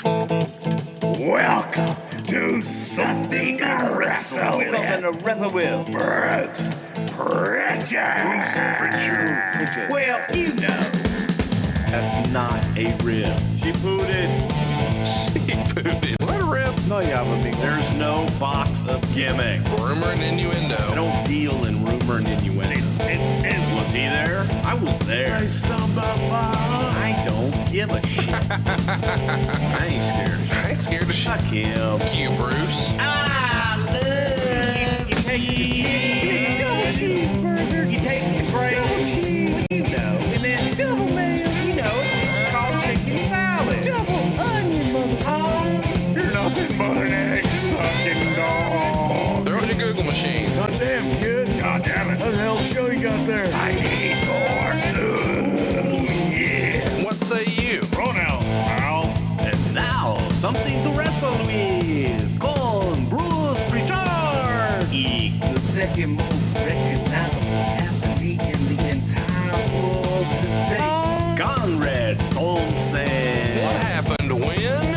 Welcome to Something to Wrestle With. Bruce Prichard. Well, you know. That's not a rib. She pooted. Is that a rib? No, yeah, amigo. There's no box of gimmicks. Rumor and innuendo. I don't deal in rumor and innuendo. And was he there? I was there. Say something about I don't give a shit. I ain't scared of shit. I ain't scared of shit. Fuck him. Fuck you, Bruce. I love you. Take the cheese. Double cheeseburger. You take the gravy. Double cheese. You know. And then double mayo. You know. It's called chicken salad. Double onion, motherfucker. You're nothing but an egg-sucking dog. Throw it in your Google machine. Goddamn, kid. God damn it. What the hell show you got there? I need more. Ooh, yeah. What say you? Pronouns, pal. And now, something to wrestle with. Con Bruce Prichard. The second most recognizable athlete in the entire world today. Conrad Thompson. What happened when?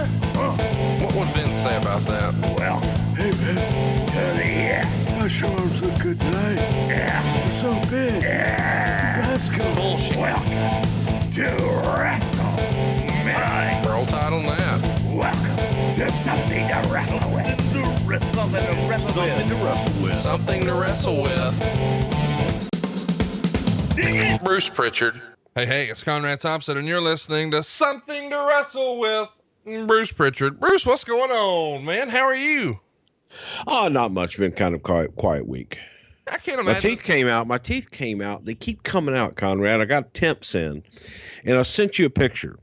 What would Vince say about that? Well, Hey, Vince. to the end. My sure arms look good tonight. Yeah. You're so big. Yeah. Let's go. Bullshit. Welcome to WrestleMania. Roll tide on that. Welcome to Something to Wrestle With. Something to wrestle with. Something to wrestle with. Something to wrestle with. Bruce Prichard. Hey, it's Conrad Thompson, and you're listening to Something to Wrestle With. Bruce Prichard. Bruce, what's going on, man? How are you? Oh, not much. Been kind of quiet week. I can't My imagine. teeth came out. They keep coming out, Conrad. I got temps in, and I sent you a picture.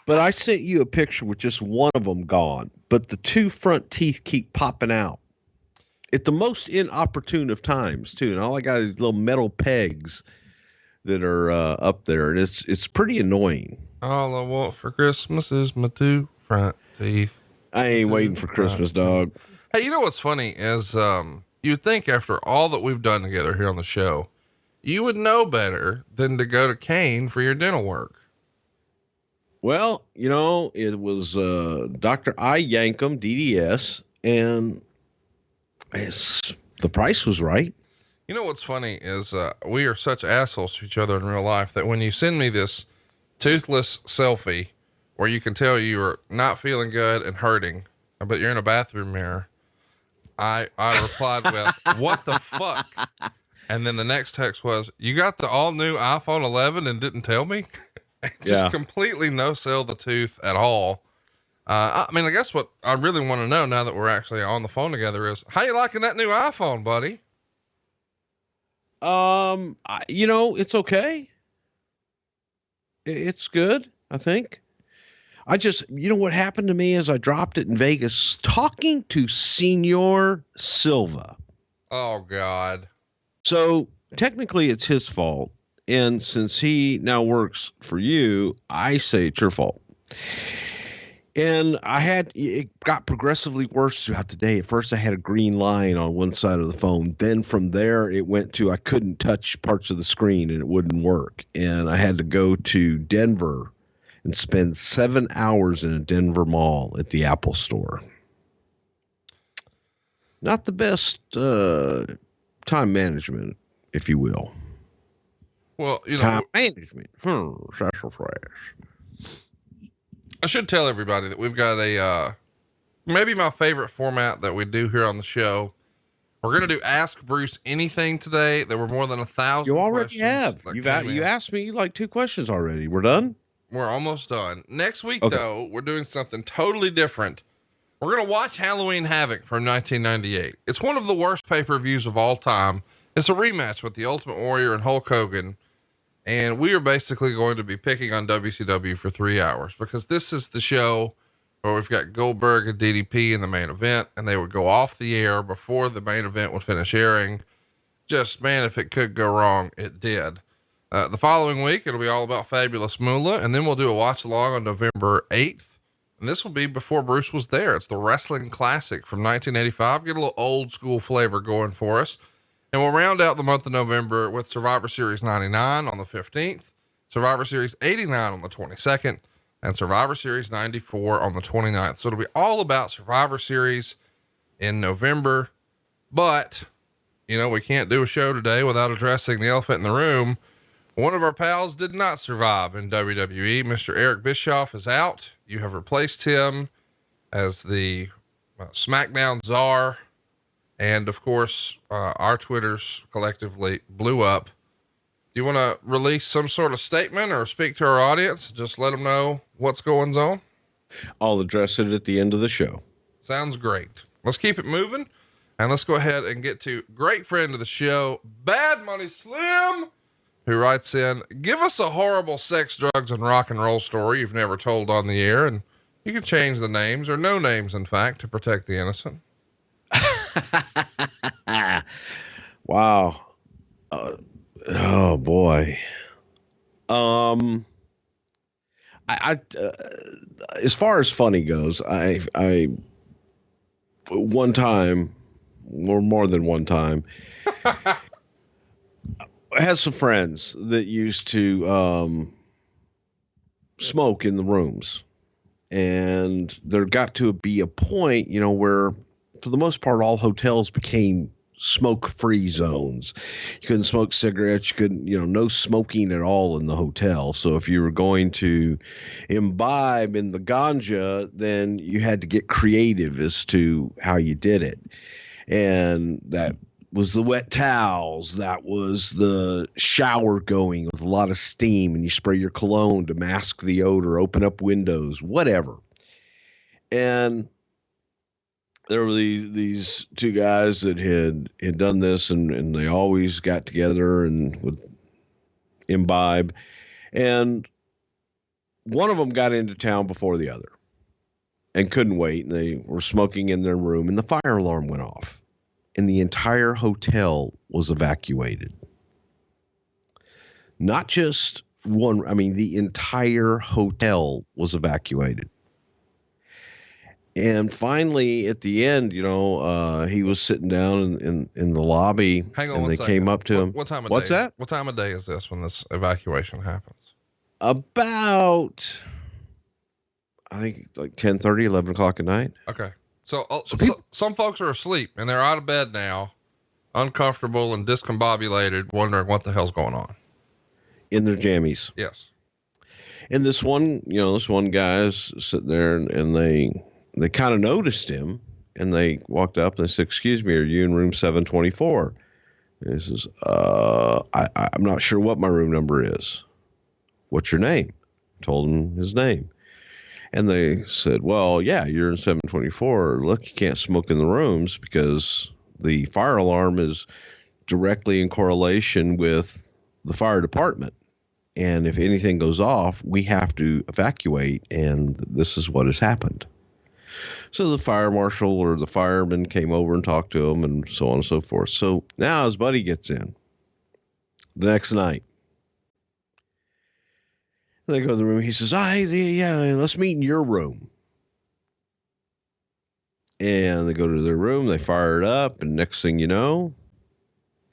But I sent you a picture with just one of them gone, but the two front teeth keep popping out at the most inopportune of times too. And all I got is little metal pegs that are up there, and it's pretty annoying. All I want for Christmas is my two front teeth. I ain't waiting for Christmas, dog. Hey, you know what's funny is, you'd think after all that we've done together here on the show, you would know better than to go to Cain for your dental work. Well, it was Dr. I Yankum, DDS, and the price was right. You know what's funny is, we are such assholes to each other in real life that when you send me this toothless selfie where you can tell you are not feeling good and hurting, but you're in a bathroom mirror, I replied with, what the fuck? And then the next text was, you got the all new iPhone 11 and didn't tell me? Just completely no sell the tooth at all. I mean, I guess what I really want to know now that we're actually on the phone together is, how you liking that new iPhone, buddy? It's okay. It's good, I think. I just, what happened to me is I dropped it in Vegas talking to Senor Silva. Oh God. So technically it's his fault. And since he now works for you, I say it's your fault. And it got progressively worse throughout the day. At first I had a green line on one side of the phone. Then from there it went to, I couldn't touch parts of the screen and it wouldn't work. And I had to go to Denver and spend 7 hours in a Denver mall at the Apple store. Not the best time management, if you will. Well, time management. That's a phrase. I should tell everybody that we've got a, maybe my favorite format that we do here on the show. We're going to do Ask Bruce Anything today. There were more than 1,000. You already have. You asked me like 2 questions already. We're done. We're almost done. Next week, though, we're doing something totally different. We're going to watch Halloween Havoc from 1998. It's one of the worst pay-per-views of all time. It's a rematch with the Ultimate Warrior and Hulk Hogan. And we are basically going to be picking on WCW for 3 hours because this is the show where we've got Goldberg and DDP in the main event, and they would go off the air before the main event would finish airing. Just, man, if it could go wrong, it did. The following week, it'll be all about Fabulous Moolah, and then we'll do a watch along on November 8th. And this will be before Bruce was there. It's the Wrestling Classic from 1985. Get a little old school flavor going for us. And we'll round out the month of November with Survivor Series 99 on the 15th, Survivor Series 89 on the 22nd, and Survivor Series 94 on the 29th. So it'll be all about Survivor Series in November. But, you know, we can't do a show today without addressing the elephant in the room. One of our pals did not survive in WWE. Mr. Eric Bischoff is out. You have replaced him as the SmackDown czar. And of course, our Twitters collectively blew up. Do you want to release some sort of statement or speak to our audience? Just let them know what's going on. I'll address it at the end of the show. Sounds great. Let's keep it moving, and let's go ahead and get to great friend of the show, Bad Money Slim, who writes in, give us a horrible sex, drugs, and rock and roll story you've never told on the air. And you can change the names, or no names, in fact, to protect the innocent. Wow. Oh boy. I as far as funny goes, I one time, or more than one time, I had some friends that used to smoke in the rooms, and there got to be a point, you know, where for the most part, all hotels became smoke-free zones. You couldn't smoke cigarettes. You couldn't, you know, no smoking at all in the hotel. So if you were going to imbibe in the ganja, then you had to get creative as to how you did it. And that was the wet towels. That was the shower going with a lot of steam, and you spray your cologne to mask the odor, open up windows, whatever. And there were these two guys that had done this, and they always got together and would imbibe. And one of them got into town before the other and couldn't wait. And they were smoking in their room, and the fire alarm went off, and the entire hotel was evacuated. Not just one, I mean, the entire hotel was evacuated. And finally, at the end, you know, he was sitting down in the lobby. Hang on, and one they second. came up to him. What time of What's day? that? What time of day is this when this evacuation happens? About, I think, like 10:30, 11 o'clock at night. Okay. So some folks are asleep and they're out of bed now, uncomfortable and discombobulated, wondering what the hell's going on. In their jammies. Yes. And this one guy is sitting there, and they kind of noticed him, and they walked up and they said, "Excuse me, are you in room 724? And he says, I'm not sure what my room number is. What's your name?" Told him his name. And they said, "Well, yeah, you're in 724. Look, you can't smoke in the rooms because the fire alarm is directly in correlation with the fire department. And if anything goes off, we have to evacuate, and this is what has happened." So the fire marshal or the fireman came over and talked to him, and so on and so forth. So now his buddy gets in the next night. They go to the room. He says, yeah, let's meet in your room. And they go to their room. They fire it up. And next thing you know,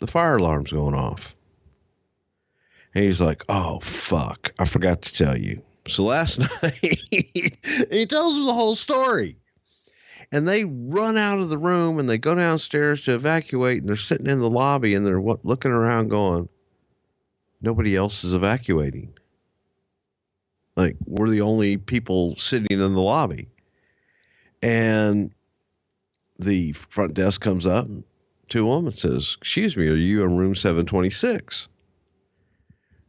the fire alarm's going off. And he's like, "Oh, fuck, I forgot to tell you." So last night, he tells them the whole story. And they run out of the room, and they go downstairs to evacuate, and they're sitting in the lobby, and they're looking around going, nobody else is evacuating. Like, we're the only people sitting in the lobby. And the front desk comes up to them and says, "Excuse me, are you in room 726?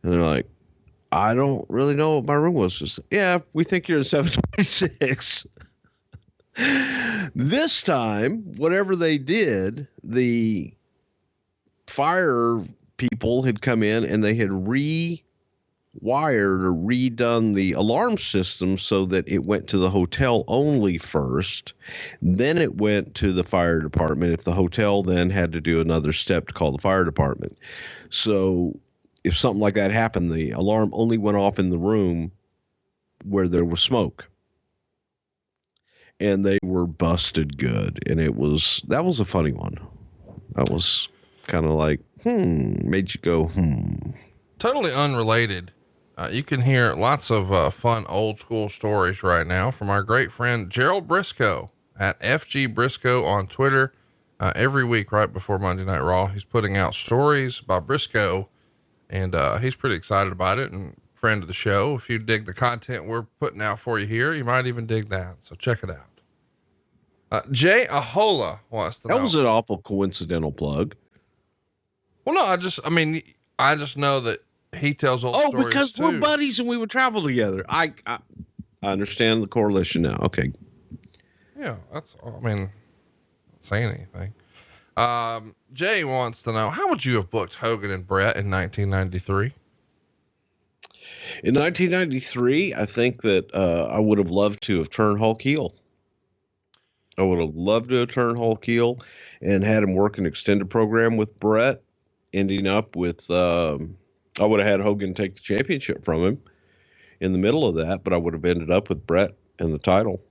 And they're like, "I don't really know what my room was." Just, "Yeah, we think you're in 726. This time, whatever they did, the fire people had come in and they had rewired or redone the alarm system so that it went to the hotel only first. Then it went to the fire department. If the hotel then had to do another step to call the fire department. So if something like that happened, the alarm only went off in the room where there was smoke. And they were busted good. And that was a funny one. That was kind of like, made you go, Totally unrelated. You can hear lots of fun old school stories right now from our great friend Gerald Briscoe at FG Briscoe on Twitter. Every week right before Monday Night Raw, he's putting out stories by Briscoe, and he's pretty excited about it, and friend of the show. If you dig the content we're putting out for you here, you might even dig that. So check it out. Jay Ahola wants to know. That was an awful coincidental plug. Well, no, I just know that he tells old stories. Oh, because we're buddies and we would travel together. I understand the correlation now. Okay. Yeah, not saying anything. Jay wants to know, how would you have booked Hogan and Brett in 1993? In 1993, I think that I would have loved to have turned Hulk heel. I would have loved to have turned Hulk heel and had him work an extended program with Brett, ending up with, I would have had Hogan take the championship from him in the middle of that, but I would have ended up with Brett and the title.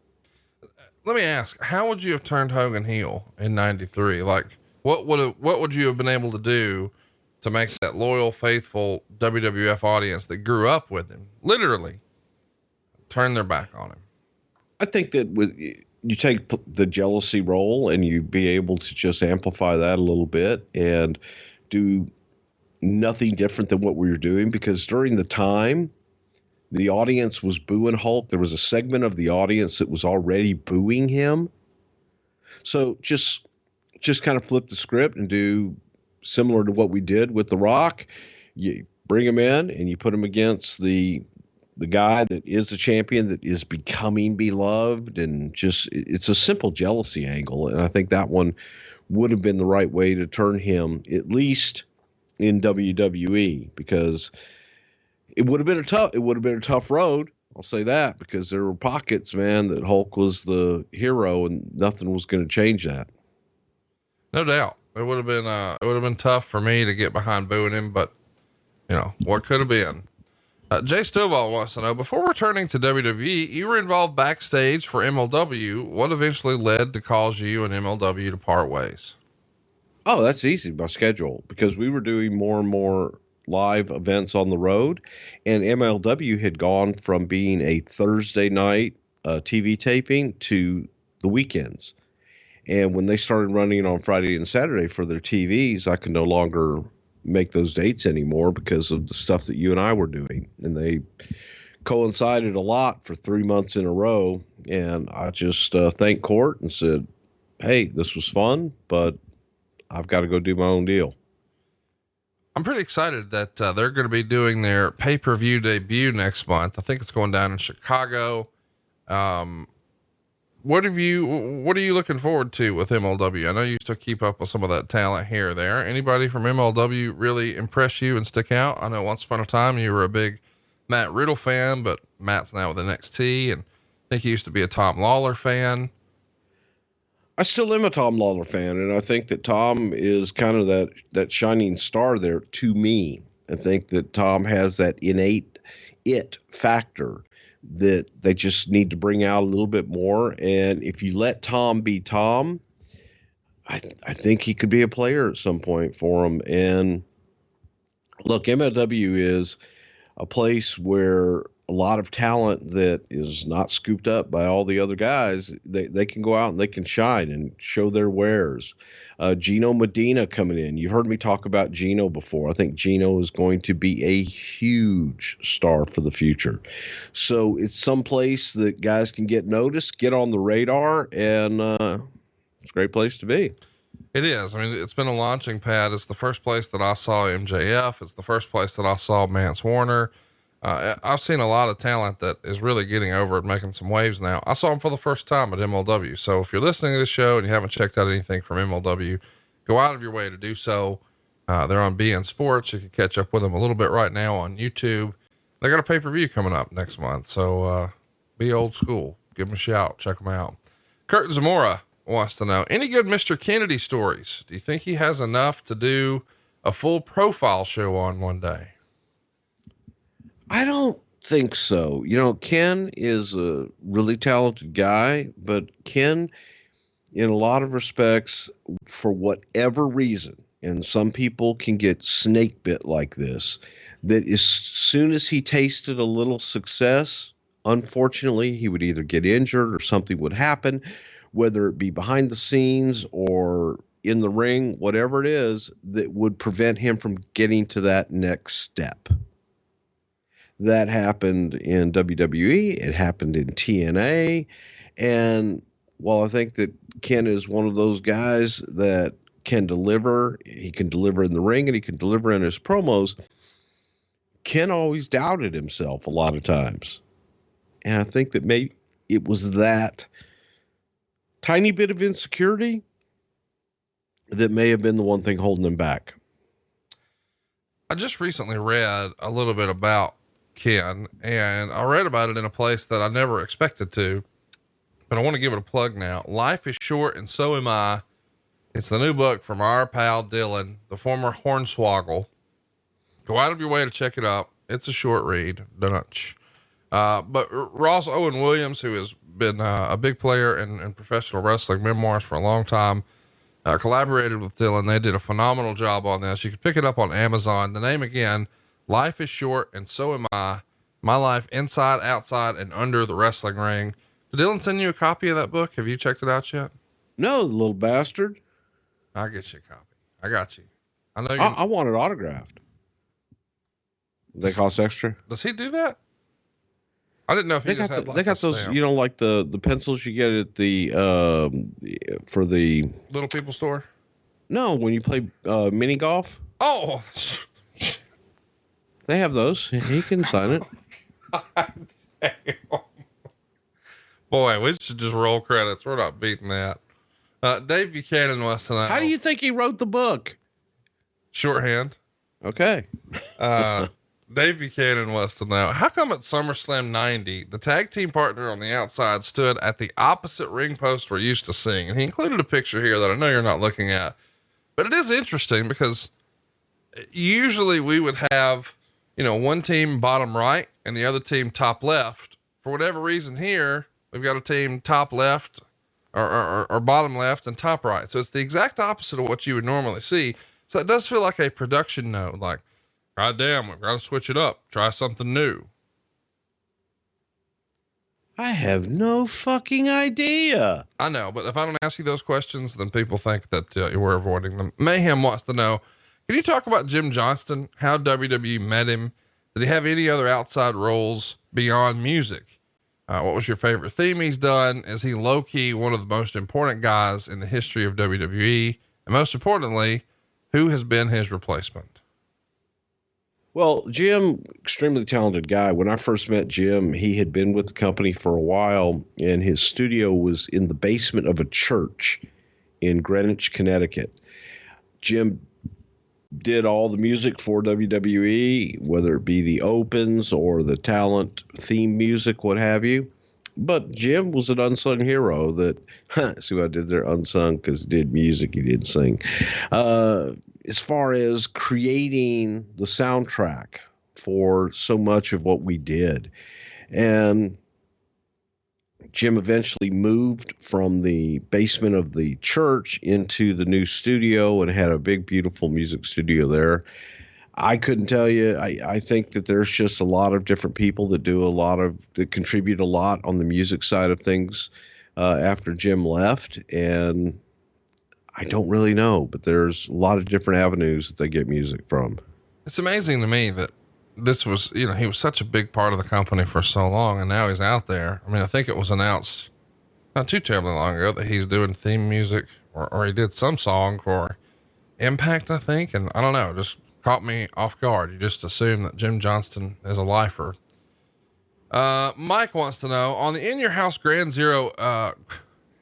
Let me ask, how would you have turned Hogan heel in 93? Like, what would you have been able to do to make that loyal, faithful WWF audience that grew up with him literally turn their back on him? I think that you take the jealousy role and you be able to just amplify that a little bit and do nothing different than what we were doing, because during the time the audience was booing Hulk, there was a segment of the audience that was already booing him. So just kind of flip the script and do similar to what we did with The Rock. You bring him in and you put him against the guy that is the champion, that is becoming beloved, and just, it's a simple jealousy angle. And I think that one would have been the right way to turn him, at least in WWE, because it would have been a tough road. I'll say that, because there were pockets, man, that Hulk was the hero and nothing was going to change that. No doubt. It would have been tough for me to get behind booing him, but what could have been. Jay Stovall wants to know, before returning to WWE, you were involved backstage for MLW. What eventually led to cause you and MLW to part ways? Oh, that's easy. My schedule, because we were doing more and more live events on the road, and MLW had gone from being a Thursday night TV taping to the weekends. And when they started running on Friday and Saturday for their TVs, I could no longer make those dates anymore because of the stuff that you and I were doing. And they coincided a lot for 3 months in a row. And I just thanked Court and said, hey, this was fun, but I've got to go do my own deal. I'm pretty excited that they're going to be doing their pay-per-view debut next month. I think it's going down in Chicago. What are you looking forward to with MLW? I know you still keep up with some of that talent here or there. Anybody from MLW really impress you and stick out? I know once upon a time you were a big Matt Riddle fan, but Matt's now with NXT, and I think he used to be a Tom Lawler fan. I still am a Tom Lawler fan, and I think that Tom is kind of that shining star there to me. I think that Tom has that innate it factor that they just need to bring out a little bit more. And if you let Tom be Tom, I think he could be a player at some point for him. And look, MLW is a place where a lot of talent that is not scooped up by all the other guys, they can go out and they can shine and show their wares. Gino Medina coming in. You've heard me talk about Gino before. I think Gino is going to be a huge star for the future. So it's some place that guys can get noticed, get on the radar, and it's a great place to be. It is. I mean, it's been a launching pad. It's the first place that I saw MJF. It's the first place that I saw Mance Warner. I've seen a lot of talent that is really getting over and making some waves now. I saw him for the first time at MLW. So if you're listening to this show and you haven't checked out anything from MLW, go out of your way to do so. They're on BN Sports. You can catch up with them a little bit right now on YouTube. They got a pay-per-view coming up next month. So, be old school, give them a shout, check them out. Kurt Zamora wants to know, any good Mr. Kennedy stories? Do you think he has enough to do a full profile show on one day? I don't think so. Ken is a really talented guy, but Ken, in a lot of respects, for whatever reason, and some people can get snake bit like this, that as soon as he tasted a little success, unfortunately, he would either get injured or something would happen, whether it be behind the scenes or in the ring, whatever it is, that would prevent him from getting to that next step. That happened in WWE. It happened in TNA. And while I think that Ken is one of those guys that can deliver, he can deliver in the ring and he can deliver in his promos, Ken always doubted himself a lot of times. And I think that maybe it was that tiny bit of insecurity that may have been the one thing holding him back. I just recently read a little bit about Ken, and I read about it in a place that I never expected to, but I want to give it a plug now. Life is Short and So Am I. It's the new book from our pal Dylan, the former Hornswoggle. Go out of your way to check it out. It's a short read. Dunch. But Ross Owen Williams, who has been a big player in professional wrestling memoirs for a long time, collaborated with Dylan. They did a phenomenal job on this. You can pick it up on Amazon. The name again, Life is Short and So Am I. My life inside, outside, and under the wrestling ring. Did Dylan send you a copy of that book? Have you checked it out yet? No, little bastard. I'll get you a copy. I got you. I know you. I want it autographed. They cost extra. Does he do that? I didn't know if he just had like they got those, stamp. you know, like the pencils you get at the for the Little People store. No, when you play mini golf. Oh, they have those. He can sign it. God damn. Boy, we should just roll credits. We're not beating that. Dave Buchanan wants to know. How do you think he wrote the book? Shorthand. Okay. Dave Buchanan wants to know, how come at SummerSlam 90, the tag team partner on the outside stood at the opposite ring post we're used to seeing? And he included a picture here that I know you're not looking at, but it is interesting because usually we would have, you know, one team bottom right and the other team top left. For whatever reason here, we've got a team top left or bottom left and top right. So it's the exact opposite of what you would normally see. So it does feel like a production note, like, God damn, we've got to switch it up. Try something new. I have no fucking idea. I know, but if I don't ask you those questions, then people think that we're avoiding them. Mayhem wants to know, can you talk about Jim Johnston, how WWE met him? Did he have any other outside roles beyond music? What was your favorite theme he's done? Is he low-key one of the most important guys in the history of WWE? And most importantly, who has been his replacement? Well, Jim, extremely talented guy. When I first met Jim, he had been with the company for a while, and his studio was in the basement of a church in Greenwich, Connecticut. Jim did all the music for WWE, whether it be the opens or the talent theme music, what have you. But Jim was an unsung hero that, see what I did there? Unsung, because he did music, he didn't sing. As far as creating the soundtrack for so much of what we did. And Jim eventually moved from the basement of the church into the new studio and had a big, beautiful music studio there. I couldn't tell you. I think that there's just a lot of different people that that contribute a lot on the music side of things after Jim left. And I don't really know, but there's a lot of different avenues that they get music from. It's amazing to me that this was, you know, he was such a big part of the company for so long, and now he's out there. I mean, I think it was announced not too terribly long ago that he's doing theme music, or he did some song for Impact, I think. And I don't know, it just caught me off guard. You just assume that Jim Johnston is a lifer. Mike wants to know, on the In Your House Ground Zero,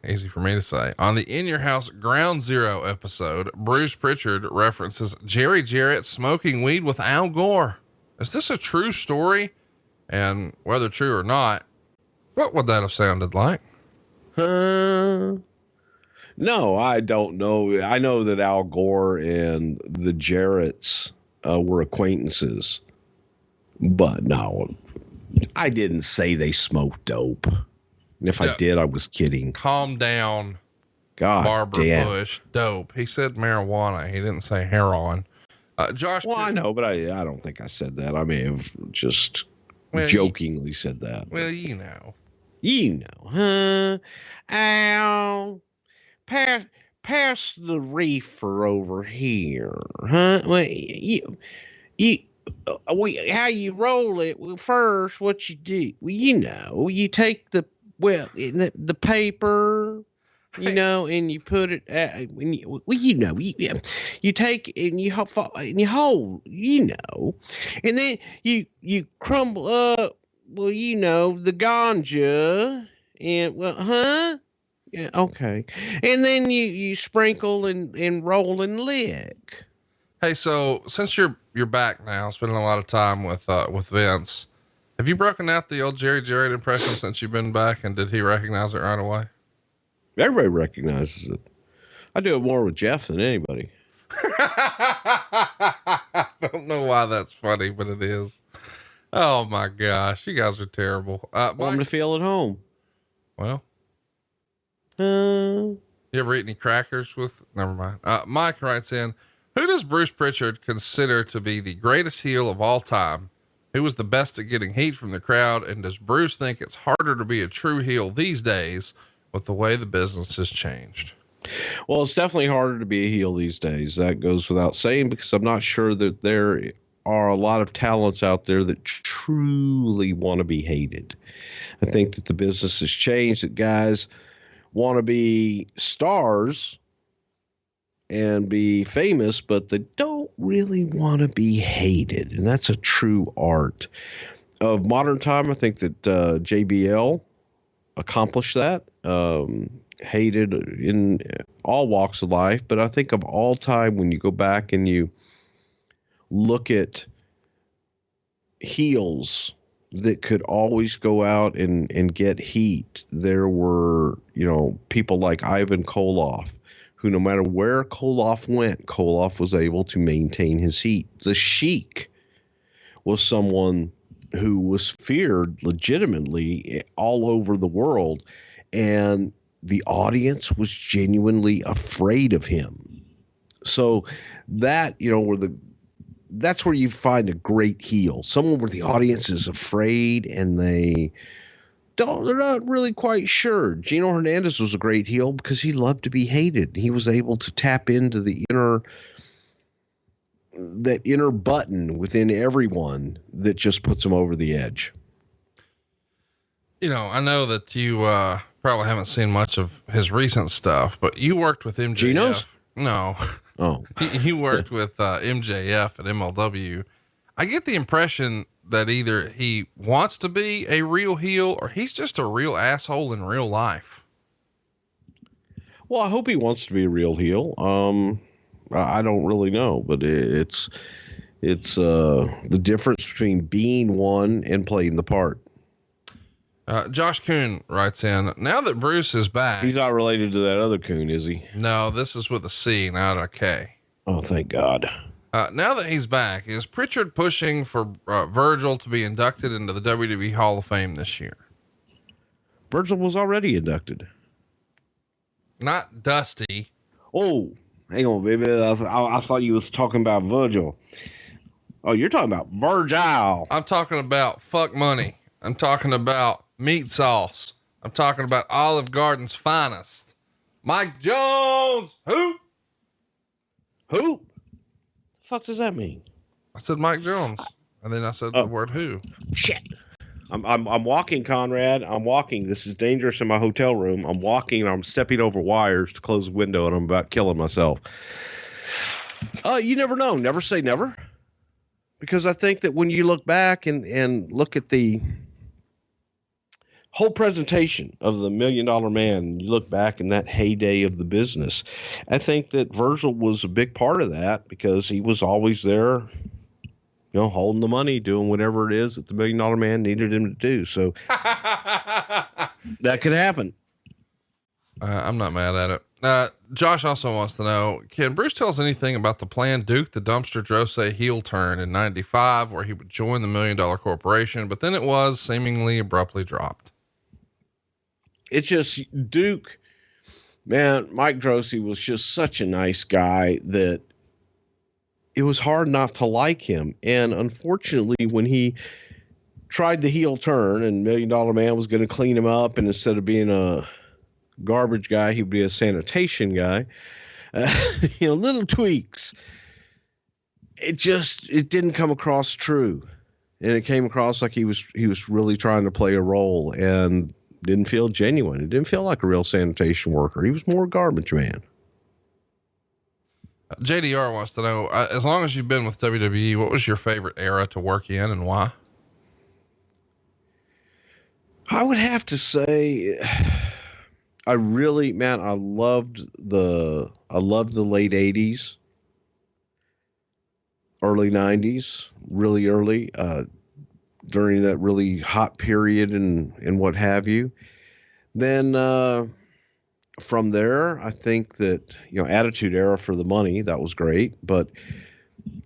easy for me to say, on the In Your House Ground Zero episode, Bruce Prichard references Jerry Jarrett smoking weed with Al Gore. Is this a true story? And whether true or not, what would that have sounded like? No, I don't know. I know that Al Gore and the Jarretts were acquaintances, but no, I didn't say they smoked dope. And if I did, I was kidding. Calm down. God Barbara damn. Bush, dope. He said marijuana. He didn't say heroin. Josh. Well, I know, but I don't think I said that. I may have just Well, jokingly said that. Well, you know. You know, huh? Ow. Pass the reefer over here, huh? Well, how you roll it? Well, first, what you do? Well, you take the paper, and you put it. You take and you hold, and then you crumble up. Well, the ganja, and yeah, okay, and then you sprinkle and roll and lick. Hey, so since you're back now, spending a lot of time with Vince, have you broken out the old Jerry Jarrett impression since you've been back? And did he recognize it right away? Everybody recognizes it. I do it more with Jeff than anybody. I don't know why that's funny, but it is. Oh my gosh, you guys are terrible. Want them to feel at home. Well, you ever eat any crackers with? Never mind. Mike writes in, who does Bruce Prichard consider to be the greatest heel of all time? Who was the best at getting heat from the crowd? And does Bruce think it's harder to be a true heel these days with the way the business has changed? Well, it's definitely harder to be a heel these days. That goes without saying, because I'm not sure that there are a lot of talents out there that truly want to be hated. I think that the business has changed, that guys want to be stars and be famous, but they don't really want to be hated. And that's a true art of modern time. I think that JBL accomplished that, hated in all walks of life. But I think of all time, when you go back and you look at heels that could always go out and get heat, there were, people like Ivan Koloff, who no matter where Koloff went, Koloff was able to maintain his heat. The Sheik was someone who was feared legitimately all over the world, and the audience was genuinely afraid of him. So that, that's where you find a great heel, someone where the audience is afraid and they're not really quite sure. Gino Hernandez was a great heel because he loved to be hated. He was able to tap into that inner button within everyone that just puts him over the edge. I know that you probably haven't seen much of his recent stuff, but you worked with MJF. Gino's? No. Oh, you worked with MJF at MLW. I get the impression that either he wants to be a real heel or he's just a real asshole in real life. Well, I hope he wants to be a real heel. I don't really know, but it's the difference between being one and playing the part. Josh Kuhn writes in, now that Bruce is back. He's not related to that other Kuhn, is he? No, this is with a C, not a K. Oh, thank God. Now that he's back, is Prichard pushing for Virgil to be inducted into the WWE Hall of Fame this year? Virgil was already inducted. Not Dusty. Oh, hang on, baby. I thought you was talking about Virgil. Oh, you're talking about Virgil. I'm talking about fuck money. I'm talking about meat sauce. I'm talking about Olive Garden's finest. Mike Jones. Who? The fuck does that mean? I said Mike Jones. And then I said the word who. Shit. I'm walking, Conrad. I'm walking. This is dangerous in my hotel room. I'm walking and I'm stepping over wires to close the window and I'm about killing myself. You never know. Never say never. Because I think that when you look back and look at the whole presentation of the $1 Million Man, you look back in that heyday of the business, I think that Virgil was a big part of that because he was always there, holding the money, doing whatever it is that the $1 Million Man needed him to do. So that could happen. I'm not mad at it. Josh also wants to know, can Bruce tell us anything about the planned Duke the Dumpster Drose heel turn in 95, where he would join the $1 Million Corporation, but then it was seemingly abruptly dropped? It's just Duke, man, Mike Drosy was just such a nice guy that it was hard not to like him. And unfortunately, when he tried the heel turn and $1 Million Man was going to clean him up, and instead of being a garbage guy, he'd be a sanitation guy, little tweaks. It didn't come across true. And it came across like he was really trying to play a role and didn't feel genuine. It didn't feel like a real sanitation worker. He was more garbage man. JDR wants to know, as long as you've been with WWE, what was your favorite era to work in and why? I would have to say, I loved the late 80s, early 90s, really early, during that really hot period and what have you. Then, from there, I think that, Attitude Era for the money, that was great. But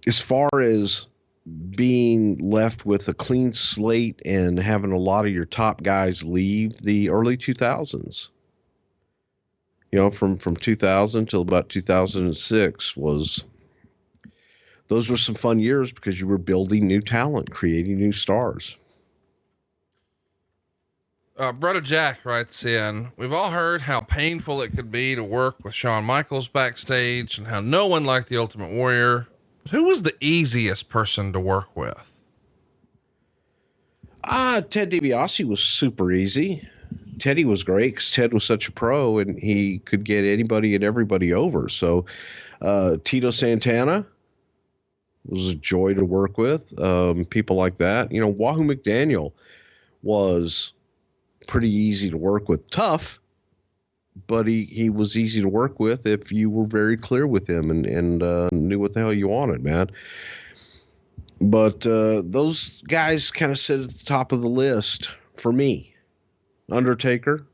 as far as being left with a clean slate and having a lot of your top guys leave, the early 2000s, from 2000 till about 2006 those were some fun years because you were building new talent, creating new stars. Brother Jack writes in, we've all heard how painful it could be to work with Shawn Michaels backstage and how no one liked the Ultimate Warrior. Who was the easiest person to work with? Ted DiBiase was super easy. Teddy was great because Ted was such a pro and he could get anybody and everybody over. So Tito Santana was a joy to work with. People like that. Wahoo McDaniel was pretty easy to work with. Tough, but he was easy to work with if you were very clear with him and knew what the hell you wanted, man. But those guys kind of sit at the top of the list for me. Undertaker.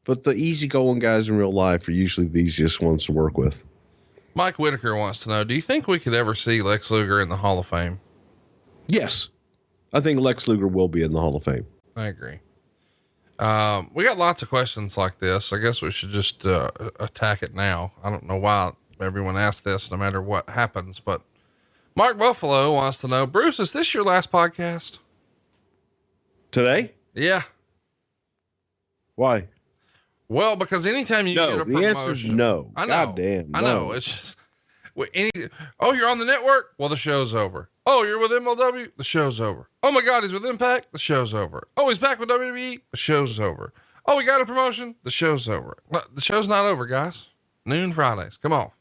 But the easygoing guys in real life are usually the easiest ones to work with. Mike Whitaker wants to know, do you think we could ever see Lex Luger in the Hall of Fame? Yes. I think Lex Luger will be in the Hall of Fame. I agree. We got lots of questions like this. I guess we should just attack it now. I don't know why everyone asks this no matter what happens, but Mark Buffalo wants to know, Bruce, is this your last podcast? Today? Yeah. Why? Well, because anytime you get a promotion, the answer is no. I know. Goddamn, I know. It's just, you're on the network? Well, the show's over. Oh, you're with MLW? The show's over. Oh my God, he's with Impact? The show's over. Oh, he's back with WWE? The show's over. Oh, we got a promotion? The show's over. The show's not over, guys. Noon Fridays. Come on.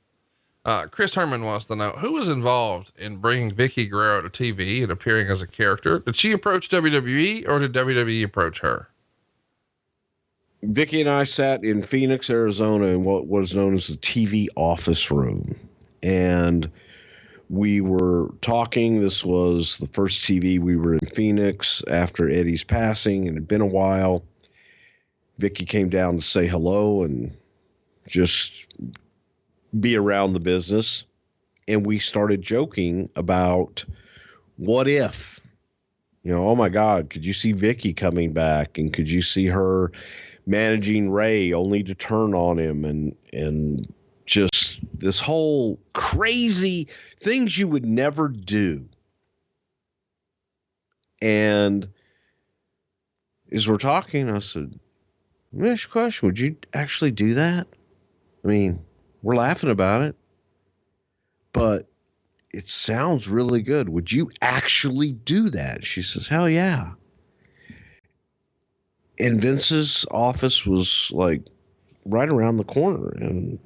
Chris Herman wants to know, who was involved in bringing Vicky Guerrero to TV and appearing as a character? Did she approach WWE or did WWE approach her? Vicky and I sat in Phoenix, Arizona in what was known as the TV office room. And we were talking. This was the first TV we were in Phoenix after Eddie's passing, and it had been a while. Vicky came down to say hello and just be around the business. And we started joking about what if, oh my God, could you see Vicky coming back? And could you see her managing Ray only to turn on him and just this whole crazy things you would never do. And as we're talking, I said, let me ask you a question. Would you actually do that? I mean, we're laughing about it, but it sounds really good. Would you actually do that? She says, hell yeah. And Vince's office was like right around the corner, and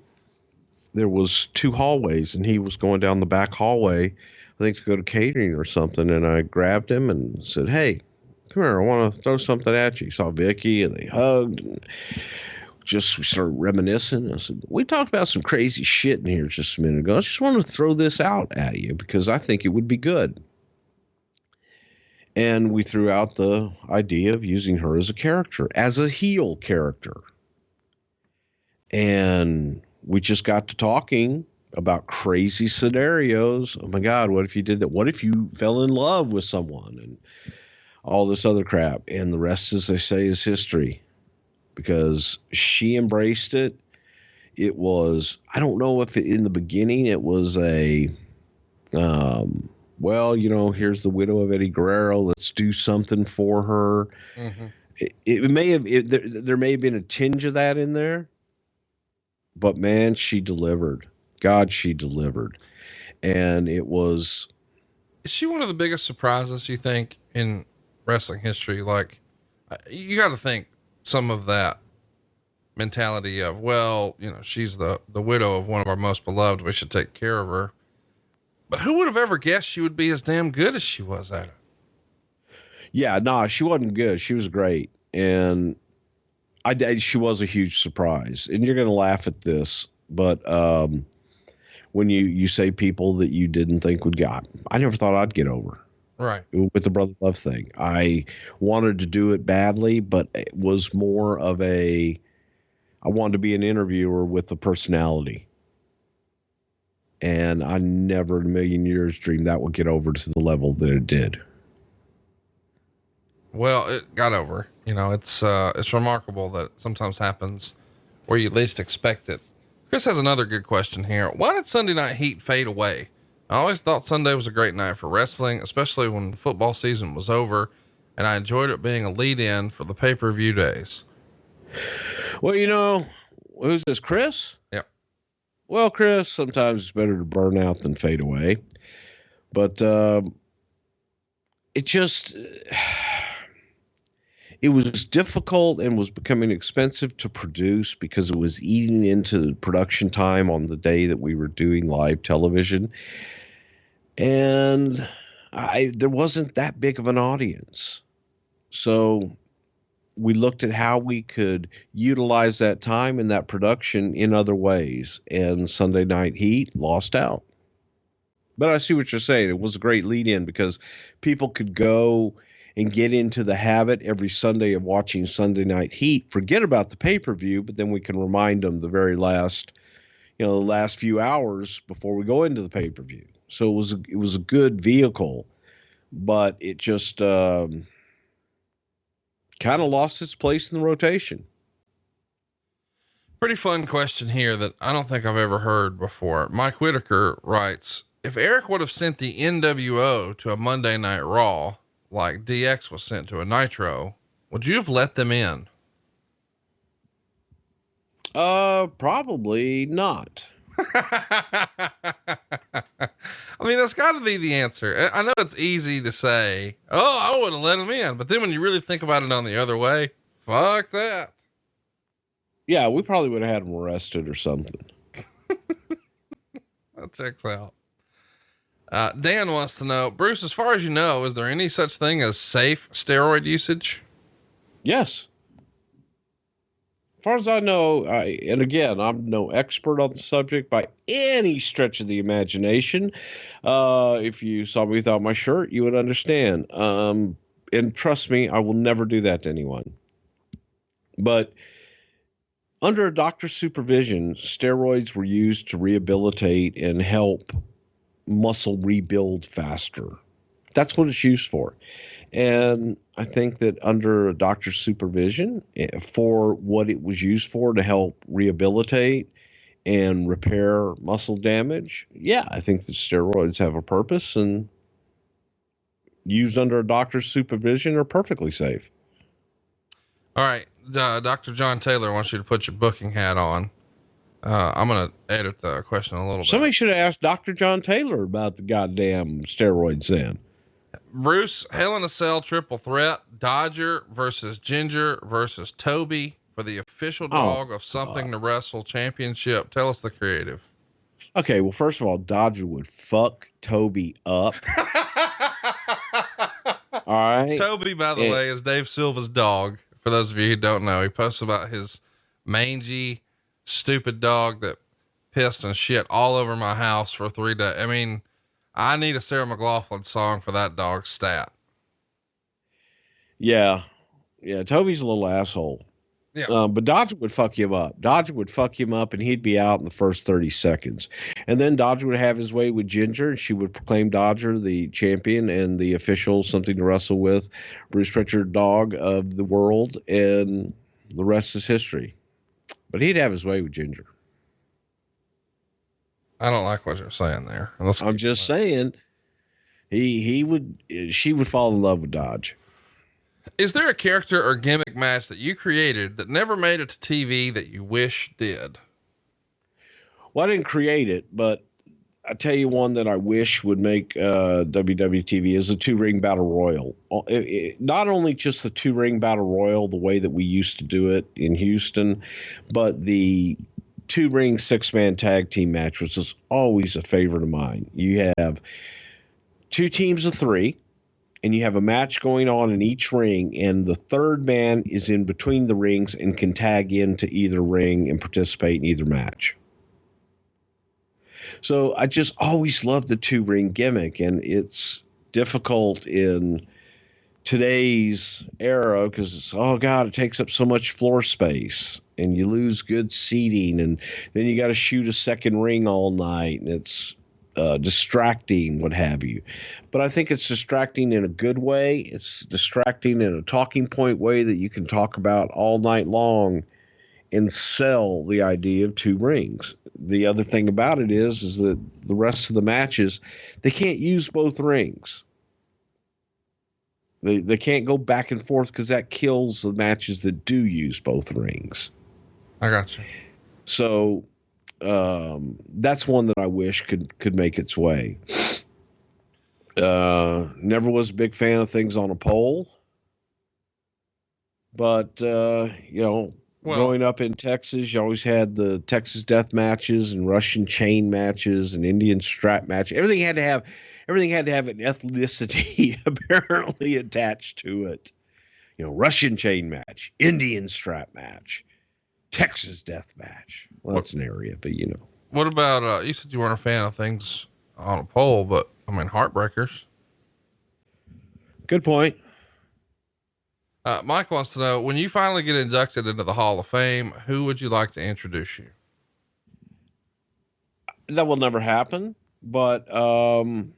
there was 2 hallways, and he was going down the back hallway, I think to go to catering or something. And I grabbed him and said, hey, come here. I want to throw something at you. He saw Vicky and they hugged and we started reminiscing. I said, we talked about some crazy shit in here just a minute ago. I just want to throw this out at you because I think it would be good. And we threw out the idea of using her as a character, as a heel character. And we just got to talking about crazy scenarios. Oh my God, what if you did that? What if you fell in love with someone and all this other crap? And the rest, as they say, is history, because she embraced it. it was, I don't know if in the beginning it was well, here's the widow of Eddie Guerrero. Let's do something for her. Mm-hmm. It may have, there may have been a tinge of that in there, but man, she delivered. God, she delivered. And it was. Is she one of the biggest surprises you think in wrestling history? Like, you got to think some of that mentality of, well, she's the widow of one of our most beloved. We should take care of her. But who would have ever guessed she would be as damn good as she was at it? Yeah, no, she wasn't good. She was great. And she was a huge surprise. And you're going to laugh at this, but when you say people that you didn't think would get, I never thought I'd get over. Right. With the brother love thing. I wanted to do it badly, but it was more of I wanted to be an interviewer with a personality. And I never in a million years dreamed that would get over to the level that it did. Well, it got over. It's remarkable that sometimes happens where you least expect it. Chris has another good question here. Why did Sunday Night Heat fade away? I always thought Sunday was a great night for wrestling, especially when football season was over, and I enjoyed it being a lead-in for the pay-per-view days. Well, who's this, Chris? Yep. Well, Chris, sometimes it's better to burn out than fade away. But it was difficult and was becoming expensive to produce because it was eating into production time on the day that we were doing live television. And there wasn't that big of an audience. So we looked at how we could utilize that time and that production in other ways. And Sunday Night Heat lost out. But I see what you're saying. It was a great lead in because people could go and get into the habit every Sunday of watching Sunday Night Heat, forget about the pay-per-view, but then we can remind them the very last, the last few hours before we go into the pay-per-view. So it was a good vehicle, but it just kind of lost its place in the rotation. Pretty fun question here that I don't think I've ever heard before. Mike Whitaker writes, if Eric would have sent the NWO to a Monday Night Raw, like DX was sent to a Nitro, would you have let them in? Probably not. I mean, that's gotta be the answer. I know it's easy to say, oh, I would have let them in. But then when you really think about it on the other way, fuck that. Yeah. We probably would have had them arrested or something. That checks out. Dan wants to know, Bruce, as far as you know, is there any such thing as safe steroid usage? Yes. As far as I know, and again, I'm no expert on the subject by any stretch of the imagination. If you saw me without my shirt, you would understand. And trust me, I will never do that to anyone. But under a doctor's supervision, steroids were used to rehabilitate and help muscle rebuild faster. That's what it's used for. And I think that under a doctor's supervision, for what it was used for, to help rehabilitate and repair muscle damage, yeah, I think that steroids have a purpose, and used under a doctor's supervision are perfectly safe. All right. Dr. John Taylor wants you to put your booking hat on. I'm going to edit the question a little bit. Somebody should have asked Dr. John Taylor about the goddamn steroids then. Bruce, Hell in a Cell triple threat, Dodger versus Ginger versus Toby for the official dog of Something to Wrestle championship. Tell us the creative. Okay. Well, first of all, Dodger would fuck Toby up. All right. Toby, by the way, is Dave Silva's dog. For those of you who don't know, he posts about his mangy, stupid dog that pissed and shit all over my house for 3 days. I mean, I need a Sarah McLachlan song for that dog's stat. Yeah. Yeah. Toby's a little asshole. Yeah. But Dodger would fuck him up. Dodger would fuck him up and he'd be out in the first 30 seconds. And then Dodger would have his way with Ginger, and she would proclaim Dodger the champion and the official Something to Wrestle with Bruce Prichard dog of the world. And the rest is history. But he'd have his way with Ginger. I don't like what you're saying there. I'm just saying she would fall in love with Dodge. Is there a character or gimmick match that you created that never made it to TV that you wish did? Well, I didn't create it, but I tell you one that I wish would make WWTV is a 2-ring battle royal. Not only just the 2-ring battle royal, the way that we used to do it in Houston, but the 2-ring 6-man tag team match, which is always a favorite of mine. You have 2 teams of 3, and you have a match going on in each ring, and the third man is in between the rings and can tag into either ring and participate in either match. So I just always loved the 2-ring gimmick, and it's difficult in today's era because it's, oh God, it takes up so much floor space and you lose good seating, and then you got to shoot a second ring all night, and it's distracting, what have you. But I think it's distracting in a good way. It's distracting in a talking point way that you can talk about all night long and sell the idea of 2 rings. The other thing about it is that the rest of the matches, they can't use both rings. They can't go back and forth because that kills the matches that do use both rings. I got you. So that's one that I wish could make its way. Never was a big fan of things on a pole, but growing up in Texas, you always had the Texas death matches and Russian chain matches and Indian strap match. Everything had to have an ethnicity apparently attached to it. Russian chain match, Indian strap match, Texas death match. Well, that's an area, but What about, you said you weren't a fan of things on a pole, but I mean, heartbreakers. Good point. Mike wants to know, when you finally get inducted into the Hall of Fame, who would you like to introduce you? That will never happen, but I'd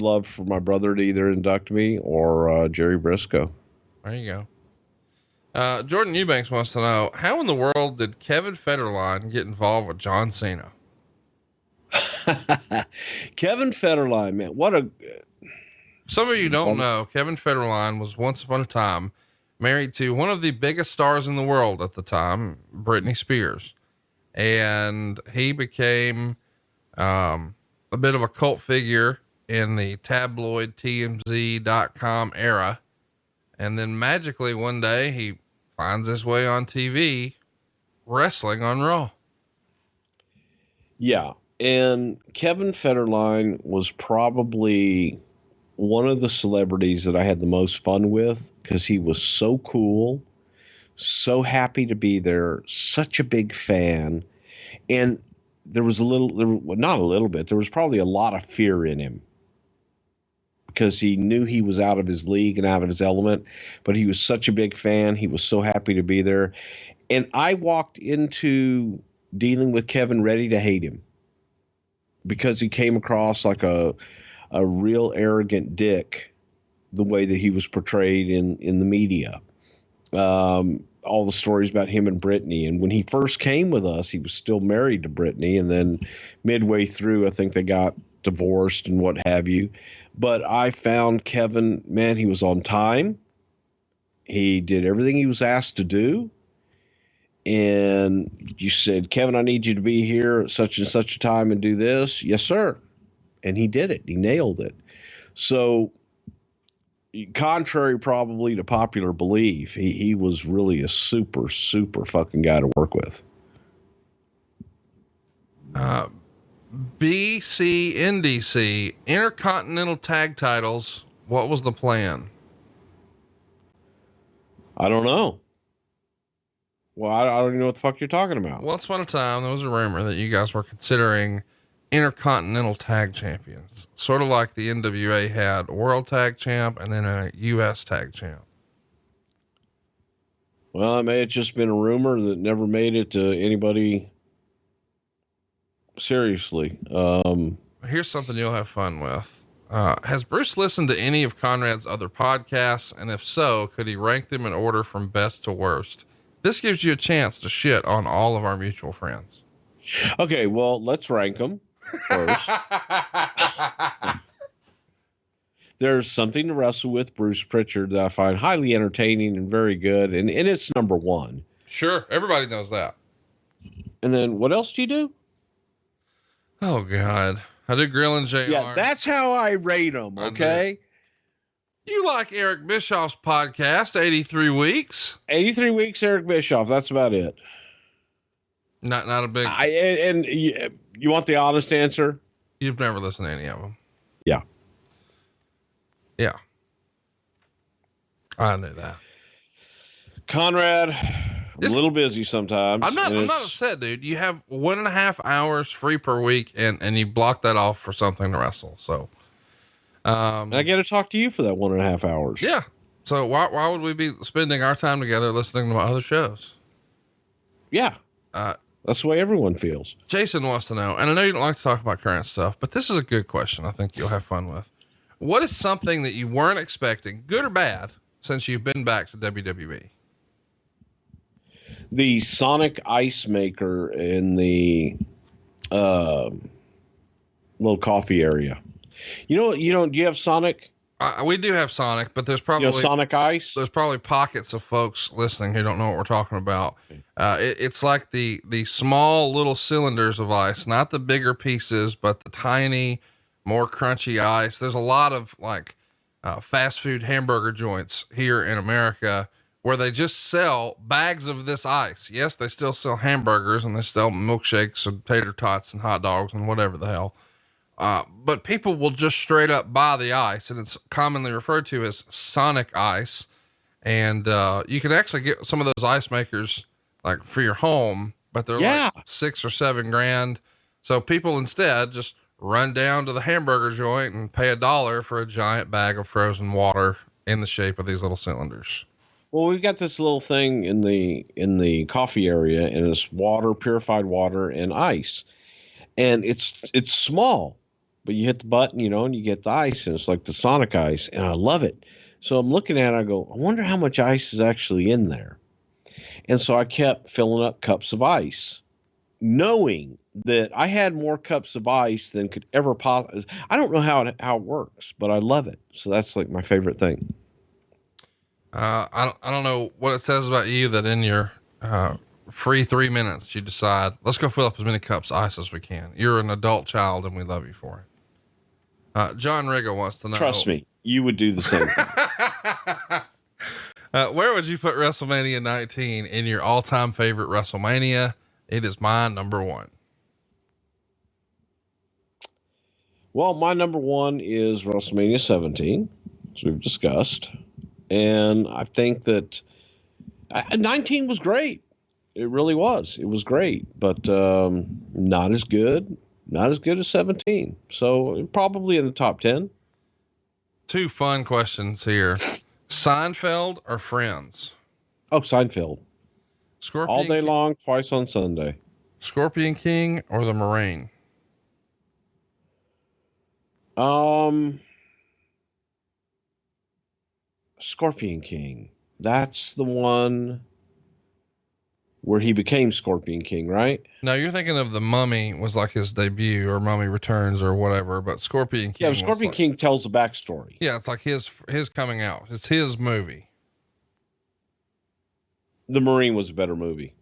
love for my brother to either induct me or Jerry Briscoe. There you go. Jordan Eubanks wants to know, how in the world did Kevin Federline get involved with John Cena? Kevin Federline, man, some of you don't know, Kevin Federline was once upon a time married to one of the biggest stars in the world at the time, Britney Spears. And he became a bit of a cult figure in the tabloid TMZ.com era. And then magically one day he finds his way on TV wrestling on Raw. Yeah. And Kevin Federline was probably one of the celebrities that I had the most fun with because he was so cool, so happy to be there, such a big fan. And there was not a little bit, there was probably a lot of fear in him because he knew he was out of his league and out of his element, but he was such a big fan. He was so happy to be there. And I walked into dealing with Kevin ready to hate him because he came across like a real arrogant dick, the way that he was portrayed in the media. All the stories about him and Britney. And when he first came with us, he was still married to Britney. And then midway through, I think they got divorced and what have you. But I found Kevin, man, he was on time. He did everything he was asked to do. And you said, Kevin, I need you to be here at such and such a time and do this. Yes, sir. And he did it. He nailed it. So contrary probably to popular belief, he was really a super, super fucking guy to work with. BCNDC, Intercontinental Tag Titles. What was the plan? I don't know. Well, I don't even know what the fuck you're talking about. Once upon a time, there was a rumor that you guys were considering Intercontinental Tag Champions, sort of like the NWA had a World Tag Champ and then a US Tag Champ. Well, it may have just been a rumor that never made it to anybody seriously. Here's something you'll have fun with. Has Bruce listened to any of Conrad's other podcasts? And if so, could he rank them in order from best to worst? This gives you a chance to shit on all of our mutual friends. Okay, well, let's rank them first. There's Something to Wrestle With, Bruce Prichard, that I find highly entertaining and very good, and it's number one. Sure, everybody knows that. And then what else do you do? Oh God, I do Grill and JR. Yeah, that's how I rate them. Okay, you like Eric Bischoff's podcast, 83 Weeks. 83 Weeks, Eric Bischoff. That's about it. Not a big. And you want the honest answer? You've never listened to any of them. Yeah. Yeah. I knew that. Conrad, I'm a little busy sometimes. I'm not upset, dude. You have 1.5 hours free per week and you block that off for Something to Wrestle. So, I get to talk to you for that 1.5 hours. Yeah. So why would we be spending our time together listening to my other shows? Yeah. That's the way everyone feels. Jason wants to know, and I know you don't like to talk about current stuff, but this is a good question. I think you'll have fun with. What is something that you weren't expecting, good or bad, since you've been back to WWE? The Sonic ice maker in the little coffee area. Do you have Sonic? We do have Sonic, but there's probably Sonic ice. There's probably pockets of folks listening who don't know what we're talking about. It's like the small little cylinders of ice, not the bigger pieces, but the tiny, more crunchy ice. There's a lot of fast food hamburger joints here in America where they just sell bags of this ice. Yes, they still sell hamburgers and they sell milkshakes and tater tots and hot dogs and whatever the hell. But people will just straight up buy the ice, and it's commonly referred to as Sonic ice. And, you can actually get some of those ice makers like for your home, but they're like $6 or $7 grand. So people instead just run down to the hamburger joint and pay $1 for a giant bag of frozen water in the shape of these little cylinders. Well, we've got this little thing in the coffee area, and it's water, purified water, and ice. And it's small, but you hit the button, and you get the ice, and it's like the Sonic ice, and I love it. So I'm looking at it, I go, I wonder how much ice is actually in there. And so I kept filling up cups of ice, knowing that I had more cups of ice than could ever possibly. I don't know how it works, but I love it. So that's like my favorite thing. I don't know what it says about you that in your, free 3 minutes, you decide, let's go fill up as many cups of ice as we can. You're an adult child and we love you for it. John Riga wants to know. Trust me, you would do the same thing. Where would you put WrestleMania 19 in your all-time favorite WrestleMania? It is my number one. Well, my number one is WrestleMania 17, as we've discussed. And I think that 19 was great. It really was. It was great, but not as good as 17. So probably in the top 10. Two fun questions here. Seinfeld or Friends? Oh, Seinfeld. Scorpion all day long, twice on Sunday. Scorpion King or the Marine? Scorpion King. That's the one where he became Scorpion King, right? No, you're thinking of the Mummy was like his debut, or Mummy Returns or whatever, but Scorpion King. Yeah, Scorpion King tells the backstory. Yeah, it's like his coming out. It's his movie. The Marine was a better movie.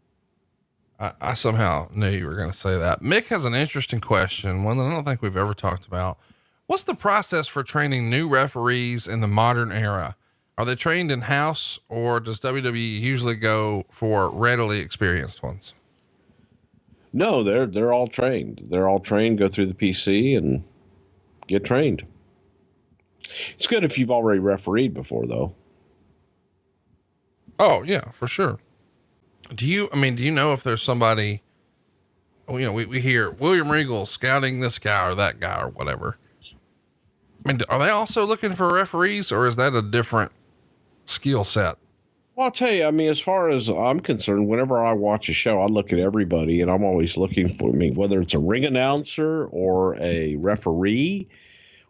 I somehow knew you were going to say that. Mick has an interesting question, one that I don't think we've ever talked about. What's the process for training new referees in the modern era? Are they trained in-house, or does WWE usually go for readily experienced ones? No, they're all trained. They're all trained, go through the PC and get trained. It's good if you've already refereed before, though. Oh yeah, for sure. Do you know if there's somebody, we hear William Regal scouting this guy or that guy or whatever. I mean, are they also looking for referees, or is that a different skill set? Well, I'll tell you, as far as I'm concerned, whenever I watch a show, I look at everybody, and I'm always looking for whether it's a ring announcer or a referee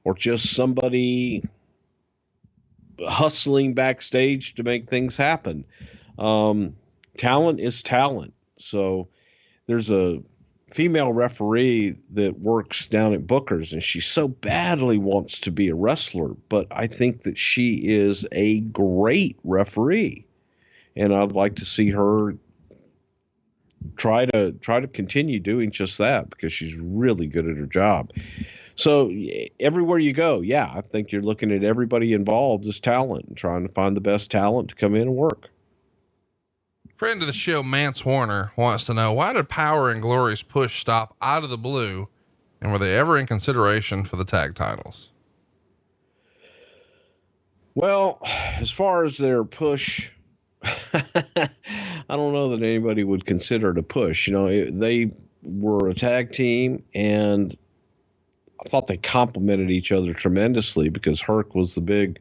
or just somebody hustling backstage to make things happen. Talent is talent. So there's a female referee that works down at Booker's, and she so badly wants to be a wrestler, but I think that she is a great referee, and I'd like to see her try to continue doing just that, because she's really good at her job. So everywhere you go, yeah, I think you're looking at everybody involved as talent and trying to find the best talent to come in and work. Friend of the show, Mance Warner, wants to know, why did Power and Glory's push stop out of the blue, and were they ever in consideration for the tag titles? Well, as far as their push, I don't know that anybody would consider it a push. They were a tag team, and I thought they complemented each other tremendously, because Herc was the big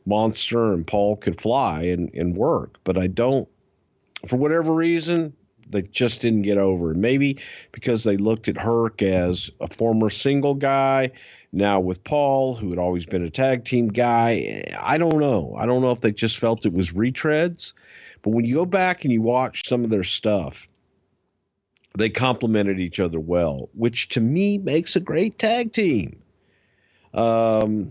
monster and Paul could fly and work. But for whatever reason, they just didn't get over. Maybe because they looked at Herc as a former single guy, now with Paul, who had always been a tag team guy. I don't know. I don't know if they just felt it was retreads. But when you go back and you watch some of their stuff, they complemented each other well, which to me makes a great tag team. But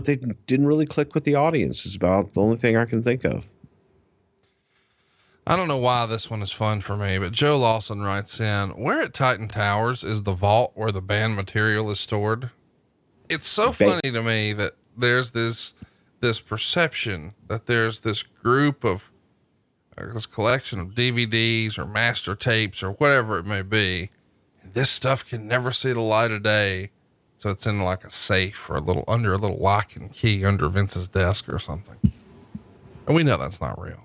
they didn't really click with the audience, is about the only thing I can think of. I don't know why this one is fun for me, but Joe Lawson writes in, where at Titan Towers is the vault where the band material is stored? It's so funny to me that there's this perception that there's this group of, this collection of DVDs or master tapes or whatever it may be. And this stuff can never see the light of day. So it's in like a safe or under a little lock and key under Vince's desk or something. And we know that's not real.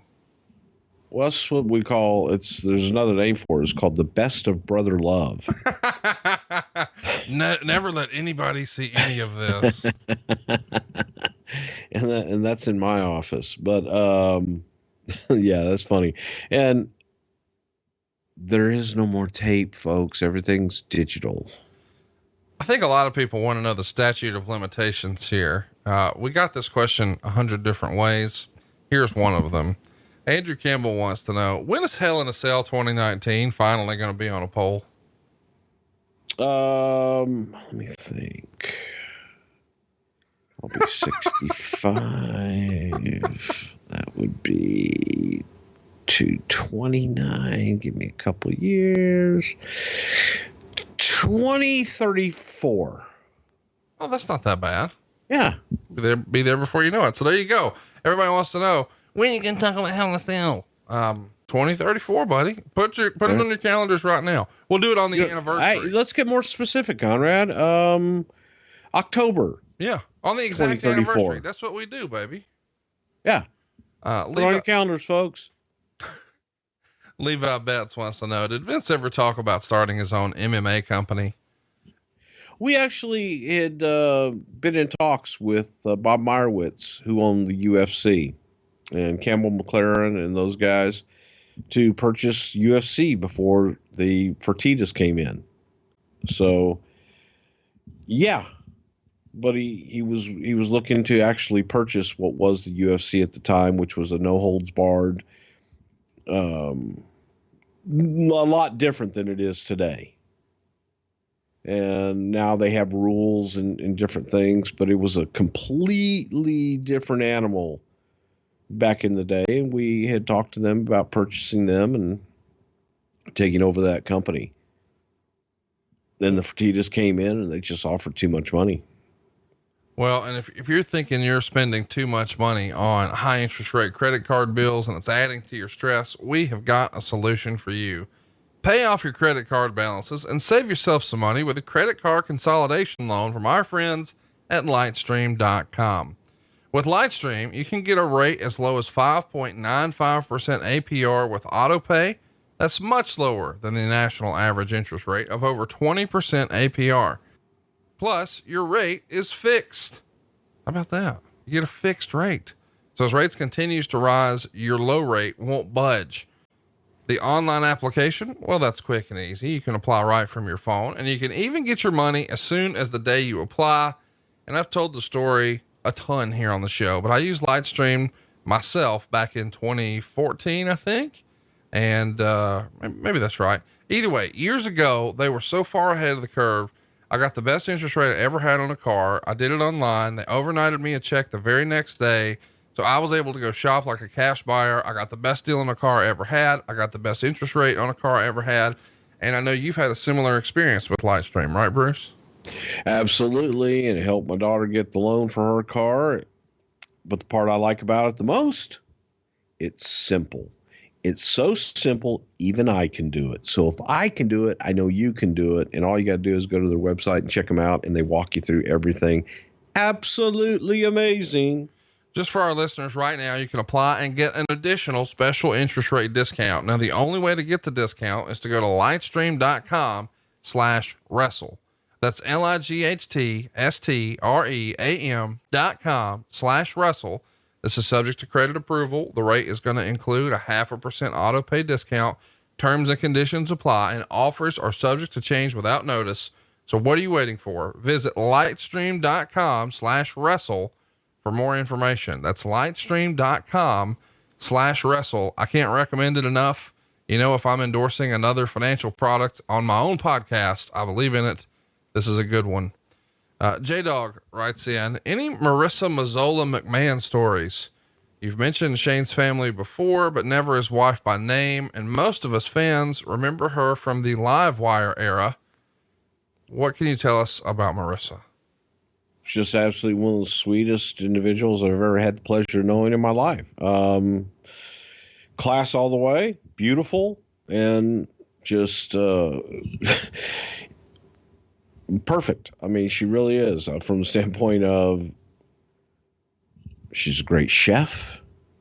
Well, that's what we call there's another name for it. It's called the best of brother love. Never let anybody see any of this. and that's in my office. But, yeah, that's funny. And there is no more tape, folks. Everything's digital. I think a lot of people want to know the statute of limitations here. We got this question 100 different ways. Here's one of them. Andrew Campbell wants to know, when is Hell in a Cell 2019 finally going to be on a poll? Let me think. I'll be 65. That would be 229. Give me a couple years. 2034. Oh, that's not that bad. Yeah. Be there before you know it. So there you go. Everybody wants to know, when you can talk about Hell in a Cell? 2034, buddy. Put it on your calendars right now. We'll do it on the anniversary. Let's get more specific, Conrad. October. Yeah. On the exact anniversary. That's what we do, baby. Yeah. Put on your calendars, folks. Levi Betts wants to know, did Vince ever talk about starting his own MMA company? We actually had been in talks with Bob Meyerowitz, who owned the UFC, and Campbell McLaren and those guys, to purchase UFC before the Fertittas came in. So, yeah, but he was looking to actually purchase what was the UFC at the time, which was a no holds barred, a lot different than it is today. And now they have rules and different things, but it was a completely different animal back in the day. And we had talked to them about purchasing them and taking over that company. Then the Fertittas came in and they just offered too much money. Well, and if you're thinking you're spending too much money on high interest rate credit card bills and it's adding to your stress, we have got a solution for you. Pay off your credit card balances and save yourself some money with a credit card consolidation loan from our friends at Lightstream.com. With Lightstream, you can get a rate as low as 5.95% APR with autopay. That's much lower than the national average interest rate of over 20% APR. Plus, your rate is fixed. How about that? You get a fixed rate. So as rates continues to rise, your low rate won't budge. The online application, well, that's quick and easy. You can apply right from your phone, and you can even get your money as soon as the day you apply. And I've told the story a ton here on the show, but I used Lightstream myself back in 2014, I think. And maybe that's right. Either way, years ago, they were so far ahead of the curve. I got the best interest rate I ever had on a car. I did it online. They overnighted me a check the very next day. So I was able to go shop like a cash buyer. I got the best deal on a car I ever had. I got the best interest rate on a car I ever had. And I know you've had a similar experience with Lightstream, right, Bruce? Absolutely. And it helped my daughter get the loan for her car. But the part I like about it the most, it's simple. It's so simple, even I can do it. So if I can do it, I know you can do it. And all you got to do is go to their website and check them out, and they walk you through everything. Absolutely amazing. Just for our listeners right now, you can apply and get an additional special interest rate discount. Now, the only way to get the discount is to go to lightstream.com/wrestle. That's lightstream.com/wrestle. This is subject to credit approval. The rate is going to include a 0.5% auto pay discount. Terms and conditions apply, and offers are subject to change without notice. So what are you waiting for? Visit lightstream.com/wrestle for more information. That's lightstream.com/wrestle. I can't recommend it enough. You know, if I'm endorsing another financial product on my own podcast, I believe in it. This is a good one. J-Dog writes in, any Marissa Mazzola McMahon stories? You've mentioned Shane's family before, but never his wife by name. And most of us fans remember her from the Live Wire era. What can you tell us about Marissa? She's just absolutely one of the sweetest individuals I've ever had the pleasure of knowing in my life. Class all the way, beautiful, and just perfect. I mean, she really is, from the standpoint of she's a great chef.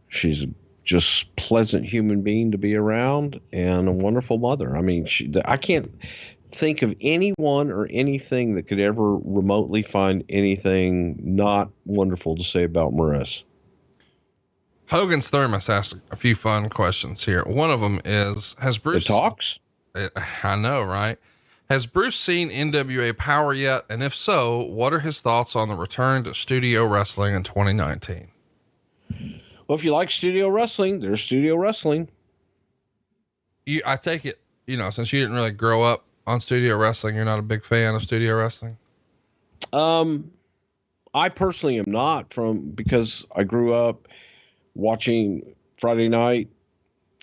She's just pleasant human being to be around, and a wonderful mother. I mean, I can't think of anyone or anything that could ever remotely find anything not wonderful to say about Marissa. Hogan's Thermos asked a few fun questions here. One of them is, has Bruce... It talks? I know, right? Has Bruce seen NWA Power yet? And if so, what are his thoughts on the return to studio wrestling in 2019? Well, if you like studio wrestling, there's studio wrestling. I take it, since you didn't really grow up on studio wrestling, you're not a big fan of studio wrestling? I personally am not, because I grew up watching Friday night.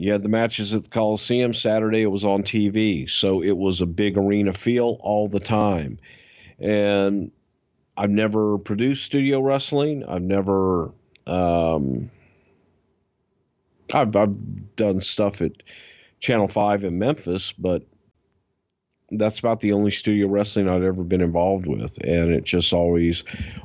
You had the matches at the Coliseum. Saturday, it was on TV. So it was a big arena feel all the time. And I've never produced studio wrestling. I've never, I've done stuff at Channel 5 in Memphis, but that's about the only studio wrestling I've ever been involved with. And it just always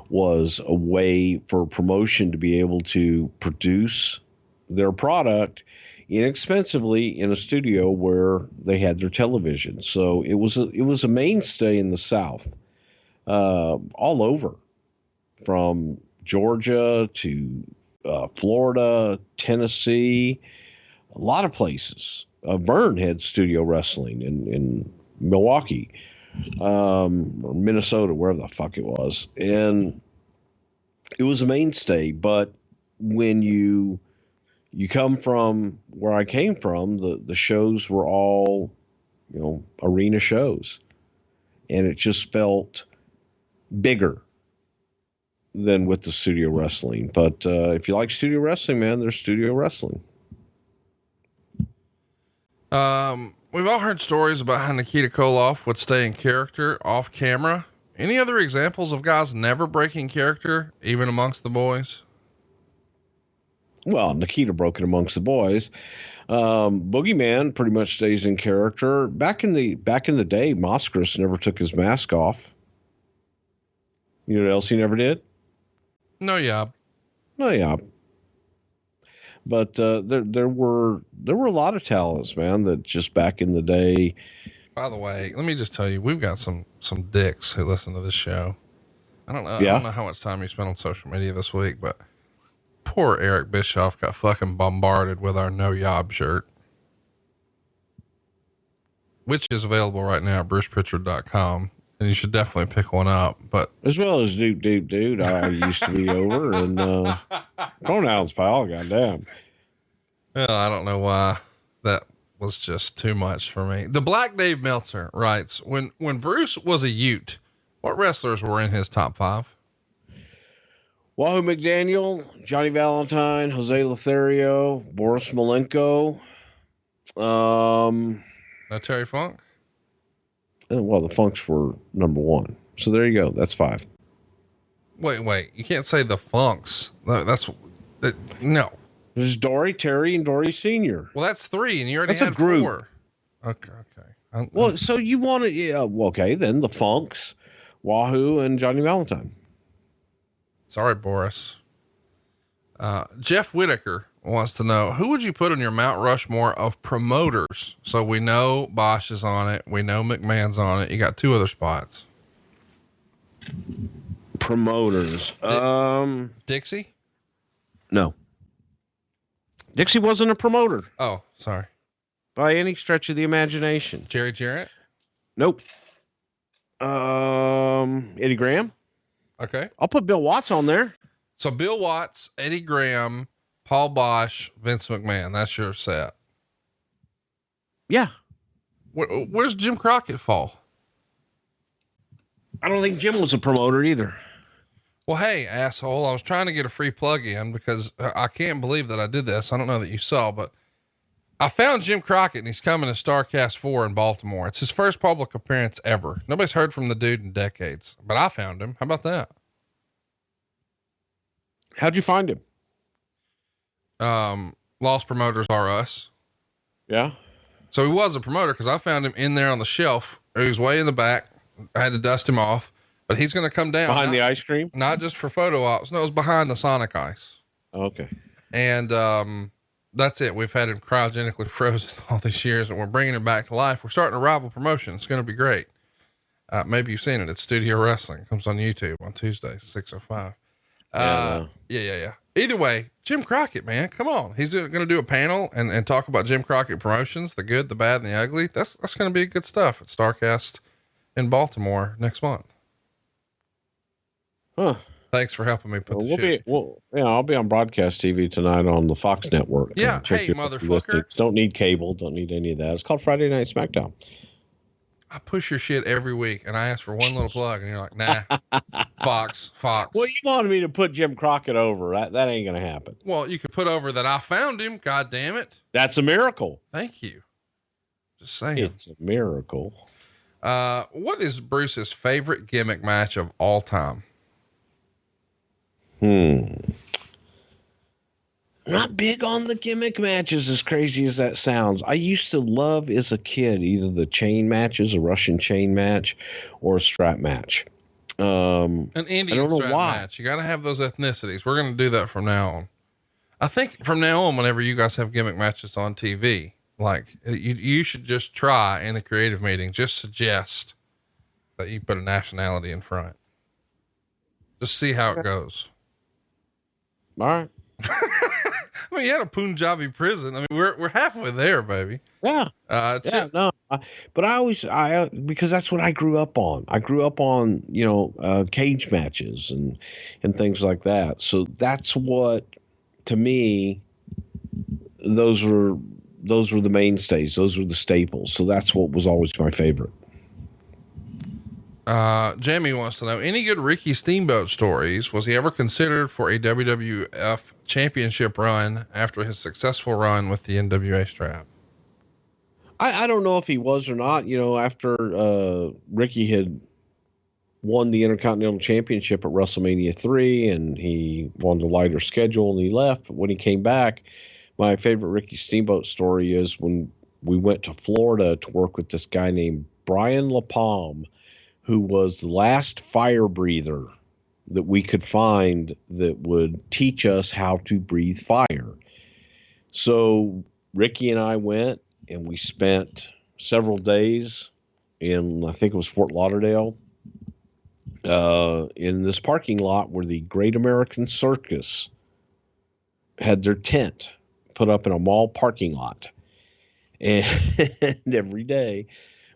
was a way for promotion to be able to produce their product inexpensively in a studio where they had their television. So it was a mainstay in the South, all over, from Georgia to Florida, Tennessee, a lot of places. Vern had studio wrestling in Milwaukee, or Minnesota, wherever the fuck it was. And it was a mainstay. But when you come from where I came from, the shows were all, arena shows, and it just felt bigger than with the studio wrestling. But if you like studio wrestling, man, there's studio wrestling. We've all heard stories about how Nikita Koloff would stay in character off camera. Any other examples of guys never breaking character, even amongst the boys? Well, Nikita broke it amongst the boys. Boogeyman pretty much stays in character. Back in the day, Moskris never took his mask off. You know what else he never did? No yob. But there were a lot of talents, man, that just back in the day. By the way, let me just tell you, we've got some dicks who listen to this show. I don't know. Yeah. I don't know how much time you spent on social media this week, but poor Eric Bischoff got fucking bombarded with our No Yob shirt, which is available right now at bruceprichard.com. And you should definitely pick one up, but as well as dude, I used to be over, and pronouns, pal. Goddamn. Well, I don't know why that was just too much for me. The Black Dave Meltzer writes, when Bruce was a Ute, what wrestlers were in his top 5? Wahoo McDaniel, Johnny Valentine, Jose Lothario, Boris Malenko. No Terry Funk? Well, the Funks were number 1. So there you go. That's 5. Wait. You can't say the Funks. No. There's Dory, Terry, and Dory Sr. Well, that's 3, and you already That's had a group. 4. Okay. Well, so you want to, okay, then the Funks, Wahoo, and Johnny Valentine. Sorry, Boris. Jeff Whitaker wants to know, who would you put on your Mount Rushmore of promoters? So we know Bosch is on it. We know McMahon's on it. You got 2 other spots. Promoters. Dixie? No. Dixie wasn't a promoter Oh, sorry. by any stretch of the imagination. Jerry Jarrett? Nope. Eddie Graham. Okay. I'll put Bill Watts on there. So Bill Watts, Eddie Graham, Paul Bosch, Vince McMahon. That's your set. Yeah. Where's Jim Crockett fall? I don't think Jim was a promoter either. Well, hey, asshole, I was trying to get a free plug in because I can't believe that I did this. I don't know that you saw, but I found Jim Crockett and he's coming to StarCast 4 in Baltimore. It's his first public appearance ever. Nobody's heard from the dude in decades, but I found him. How about that? How'd you find him? Lost Promoters Are Us. Yeah. So he was a promoter because I found him in there on the shelf. He was way in the back. I had to dust him off, but he's going to come down Behind the ice cream? not just for photo ops. No, it was behind the Sonic ice. Okay. And, that's it. We've had him cryogenically frozen all these years and we're bringing him back to life. We're starting a rival promotion. It's going to be great. Maybe you've seen it. It's Studio Wrestling. It comes on YouTube on Tuesdays, 6:05. Yeah. Either way, Jim Crockett, man, come on. He's going to do a panel and talk about Jim Crockett promotions, the good, the bad, and the ugly. That's going to be good stuff at StarCast in Baltimore next month. Huh. Thanks for helping me put I'll be on broadcast TV tonight on the Fox network. Yeah. Check Hey, your motherfucker. listings. Don't need cable. Don't need any of that. It's called Friday Night SmackDown. I push your shit every week and I ask for one little plug and you're like, nah, Fox. Well, you wanted me to put Jim Crockett over. That ain't going to happen. Well, you could put over that I found him. God damn it. That's a miracle. Thank you. Just saying. It's a miracle. What is Bruce's favorite gimmick match of all time? Not big on the gimmick matches, as crazy as that sounds. I used to love as a kid either the chain matches, a Russian chain match, or a strap match. An Indian strap match. You got to have those ethnicities. We're going to do that from now on. I think from now on, whenever you guys have gimmick matches on TV, like you should just try in the creative meeting, just suggest that you put a nationality in front. Just see how it goes. All right. I mean, you had a Punjabi prison. I mean, we're halfway there, baby. Yeah. But because that's what I grew up on. I grew up on, cage matches and things like that. So that's what, to me, those were the mainstays. Those were the staples. So that's what was always my favorite. Jamie wants to know, any good Ricky Steamboat stories? Was he ever considered for a WWF championship run after his successful run with the NWA strap? I don't know if he was or not. After Ricky had won the Intercontinental Championship at WrestleMania 3 and he wanted a lighter schedule and he left. But when he came back, my favorite Ricky Steamboat story is when we went to Florida to work with this guy named Brian LaPalme, who was the last fire breather that we could find that would teach us how to breathe fire. So Ricky and I went and we spent several days in, I think it was Fort Lauderdale, in this parking lot where the Great American Circus had their tent put up in a mall parking lot. And every day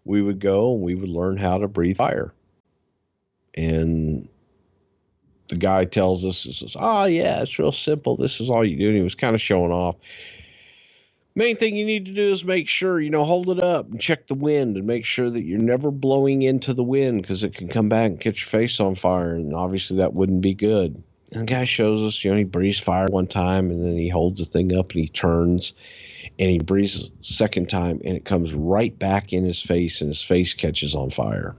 we would go and we would learn how to breathe fire. And the guy tells us, he says, yeah, it's real simple. This is all you do. And he was kind of showing off. Main thing you need to do is make sure, hold it up and check the wind and make sure that you're never blowing into the wind because it can come back and catch your face on fire. And obviously that wouldn't be good. And the guy shows us, he breathes fire one time and then he holds the thing up and he turns and he breathes a second time and it comes right back in his face and his face catches on fire.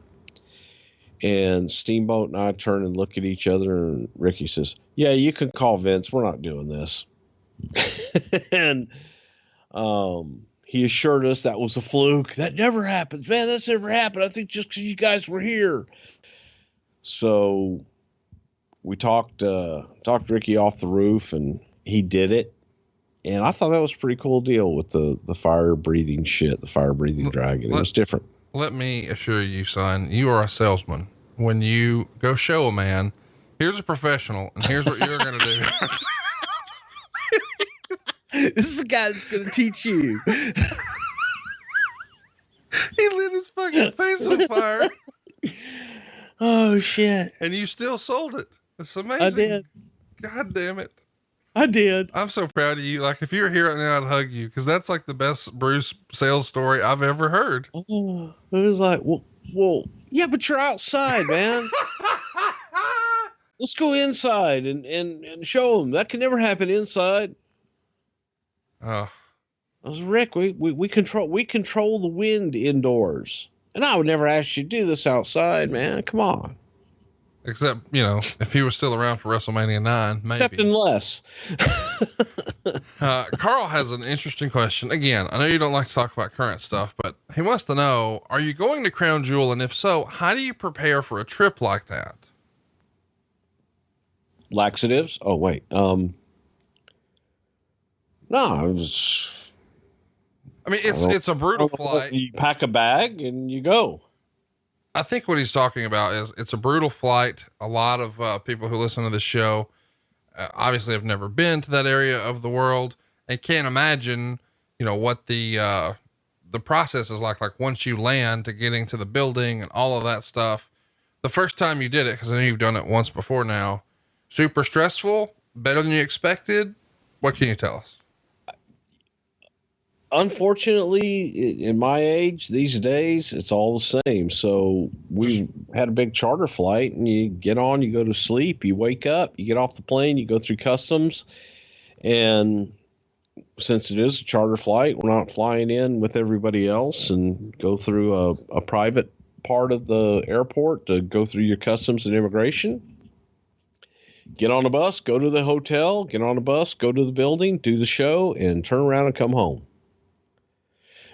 And Steamboat and I turn and look at each other and Ricky says, yeah, you can call Vince. We're not doing this. And he assured us that was a fluke. That never happens, man. That's never happened. I think just because you guys were here. So we talked Ricky off the roof and he did it. And I thought that was a pretty cool deal with the fire breathing shit, the fire breathing dragon. It was different. Let me assure you, son, you are a salesman. When you go show a man, here's a professional and here's what you're going to do. This is the guy that's going to teach you. He lit his fucking face on fire. Oh, shit. And you still sold it. It's amazing. I did. God damn it. I did. I'm so proud of you. Like, if you were here right now, I'd hug you because that's like the best Bruce sales story I've ever heard. Oh, it was like, well, yeah, but you're outside, man. Let's go inside and show them. That can never happen inside. Oh, I was Rick. We control the wind indoors, and I would never ask you to do this outside, man. Come on. except, if he was still around for WrestleMania 9, maybe. Except unless. Carl has an interesting question. Again, I know you don't like to talk about current stuff, but he wants to know, are you going to Crown Jewel? And if so, how do you prepare for a trip like that? Laxatives? Oh, wait. No, it's a brutal flight. You pack a bag and you go. I think what he's talking about is it's a brutal flight. A lot of people who listen to this show obviously have never been to that area of the world. They can't imagine, what the process is like once you land to getting to the building and all of that stuff. The first time you did it, because I know you've done it once before now, super stressful, better than you expected. What can you tell us? Unfortunately, in my age these days, it's all the same. So we had a big charter flight and you get on, you go to sleep, you wake up, you get off the plane, you go through customs. And since it is a charter flight, we're not flying in with everybody else and go through a private part of the airport to go through your customs and immigration. Get on a bus, go to the hotel, get on a bus, go to the building, do the show, and turn around and come home.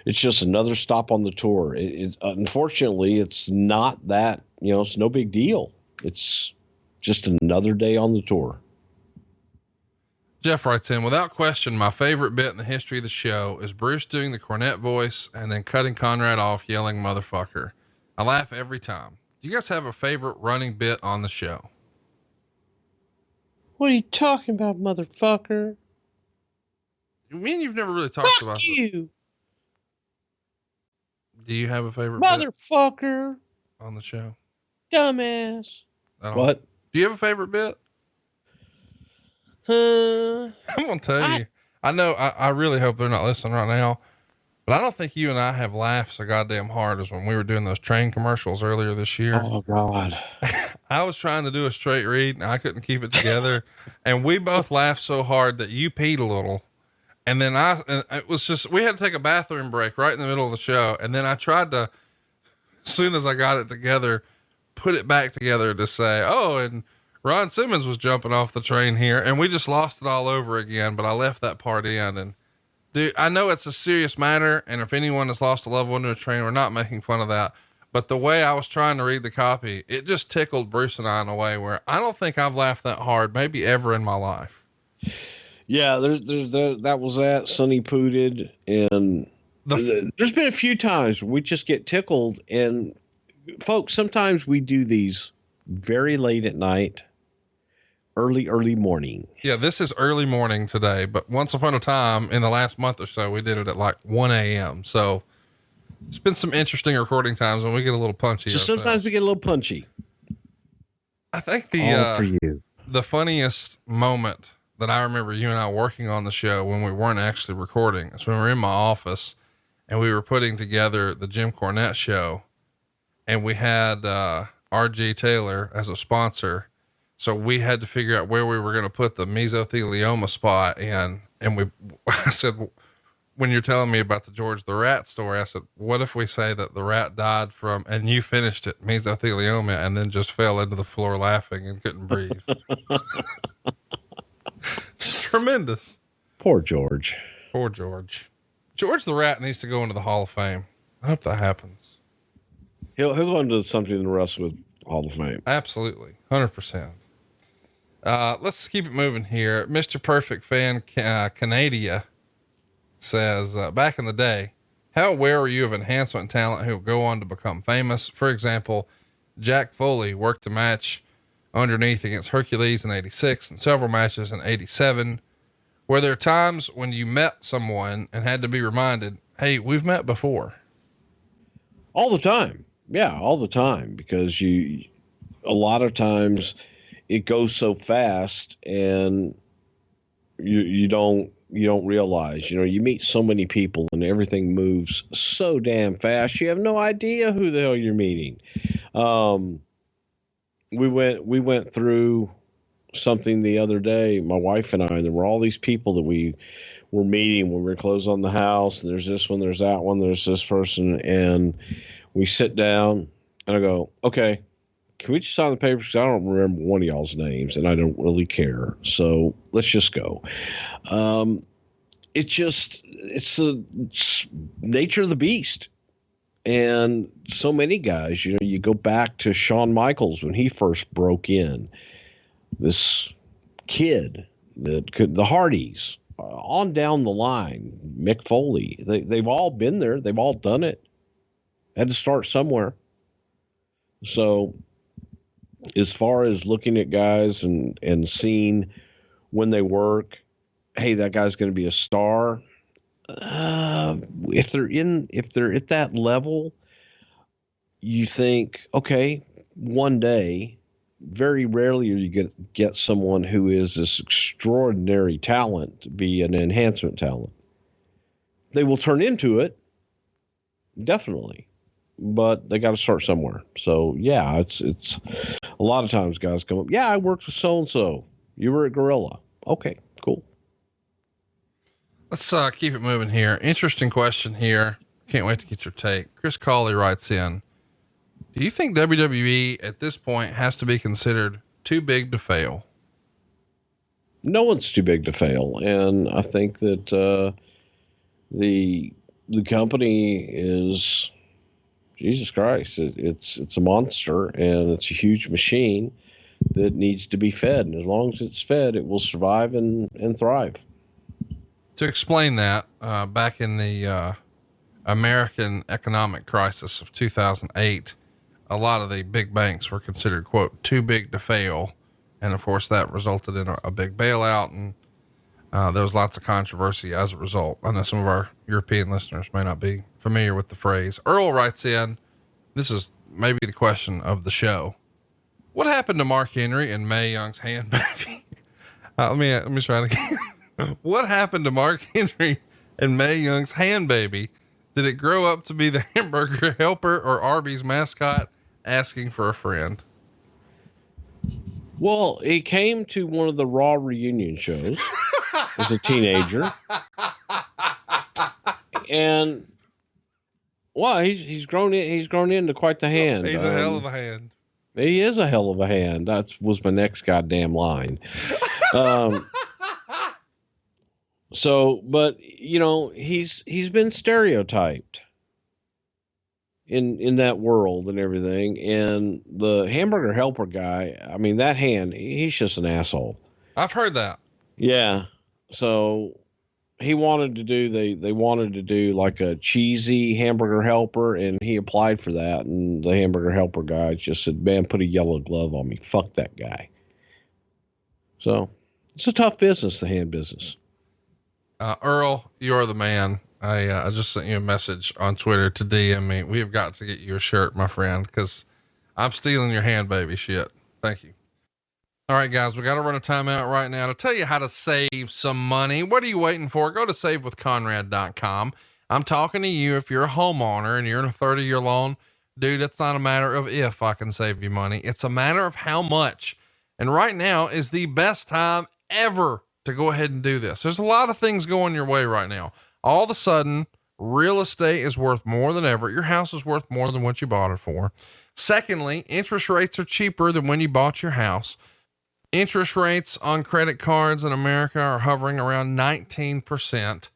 It's just another stop on the tour. Unfortunately, it's not that, it's no big deal. It's just another day on the tour. Jeff writes in, without question, my favorite bit in the history of the show is Bruce doing the cornet voice and then cutting Conrad off yelling motherfucker. I laugh every time. Do you guys have a favorite running bit on the show? What are you talking about, motherfucker? You mean you've never really talked about you. Do you have a favorite motherfucker bit on the show? Dumbass. What? Do you have a favorite bit? I'm gonna tell you. I know. I really hope they're not listening right now, but I don't think you and I have laughed so goddamn hard as when we were doing those train commercials earlier this year. Oh God. I was trying to do a straight read and I couldn't keep it together, and we both laughed so hard that you peed a little. And then it was just, we had to take a bathroom break right in the middle of the show. And then I tried to, as soon as I got it together, put it back together to say, oh, and Ron Simmons was jumping off the train here, and we just lost it all over again. But I left that part in. And dude, I know it's a serious matter. And if anyone has lost a loved one to a train, we're not making fun of that. But the way I was trying to read the copy, it just tickled Bruce and I in a way where I don't think I've laughed that hard, maybe ever in my life. Yeah, that was that Sonny Pooted, and there's been a few times we just get tickled. And folks, sometimes we do these very late at night, early morning. Yeah, this is early morning today, but once upon a time in the last month or so, we did it at like 1 a.m. So it's been some interesting recording times when we get a little punchy. So sometimes we get a little punchy. I think all for you. The funniest moment that I remember you and I working on the show when we weren't actually recording. It's when we were in my office and we were putting together the Jim Cornette show, and we had, RG Taylor as a sponsor. So we had to figure out where we were going to put the mesothelioma spot in. And I said, when you're telling me about the George the Rat story, I said, what if we say that the rat died from, and you finished it, mesothelioma, and then just fell into the floor laughing and couldn't breathe. It's tremendous. Poor George. Poor George. George the Rat needs to go into the Hall of Fame. I hope that happens. He'll go into something in the Wrestle with Hall of Fame. Absolutely. 100%. Let's keep it moving here. Mr. Perfect Fan, Canadia says, back in the day, how aware are you of enhancement talent who will go on to become famous? For example, Jack Foley worked a match underneath against Hercules in 86 and several matches in 87. Were there times when you met someone and had to be reminded, hey, we've met before? All the time. Yeah, all the time. Because a lot of times it goes so fast and you don't realize, you meet so many people and everything moves so damn fast. You have no idea who the hell you're meeting. We went through something the other day, my wife and I, and there were all these people that we were meeting when we were closed on the house. And there's this one, there's that one, there's this person. And we sit down and I go, okay, can we just sign the papers? Because I don't remember one of y'all's names and I don't really care. So let's just go. It's the nature of the beast. And so many guys, you go back to Shawn Michaels when he first broke in, this kid the Hardys, on down the line, Mick Foley, they've all been there. They've all done it. Had to start somewhere. So as far as looking at guys and seeing when they work, hey, that guy's going to be a star. If they're at that level, you think, okay, one day, very rarely are you get someone who is this extraordinary talent to be an enhancement talent. They will turn into it, definitely, but they got to start somewhere. So yeah, it's a lot of times guys come up. Yeah, I worked with so and so. You were at Gorilla. Okay, cool. Let's keep it moving here. Interesting question here. Can't wait to get your take. Chris Cawley writes in, do you think WWE at this point has to be considered too big to fail? No one's too big to fail. And I think that the company is, Jesus Christ, it's a monster and it's a huge machine that needs to be fed. And as long as it's fed, it will survive and thrive. To explain that, back in the American economic crisis of 2008, a lot of the big banks were considered, quote, too big to fail. And of course that resulted in a big bailout. And there was lots of controversy as a result. I know some of our European listeners may not be familiar with the phrase. Earl writes in, this is maybe the question of the show. What happened to Mark Henry and Mae Young's hand baby? Let me try it again. What happened to Mark Henry and Mae Young's hand baby? Did it grow up to be the hamburger helper or Arby's mascot asking for a friend? Well, he came to one of the Raw reunion shows as a teenager. And well, he's grown into quite the hand. He's a hell of a hand. He is a hell of a hand. That was my next goddamn line. So, but he's been stereotyped in that world and everything. And the hamburger helper guy, I mean, that hand, he's just an asshole. I've heard that. Yeah. So he wanted to do, they wanted to do like a cheesy hamburger helper, and he applied for that. And the hamburger helper guy just said, man, put a yellow glove on me. Fuck that guy. So it's a tough business, the hand business. Earl, you're the man. I just sent you a message on Twitter to DM me. We have got to get you a shirt, my friend, because I'm stealing your hand baby shit. Thank you. All right, guys, we got to run a timeout right now to tell you how to save some money. What are you waiting for? Go to savewithconrad.com. I'm talking to you if you're a homeowner and you're in a 30-year loan. Dude, it's not a matter of if I can save you money. It's a matter of how much. And right now is the best time ever to go ahead and do this. There's a lot of things going your way right now. All of a sudden, real estate is worth more than ever. Your house is worth more than what you bought it for. Secondly, interest rates are cheaper than when you bought your house. Interest rates on credit cards in America are hovering around 19%.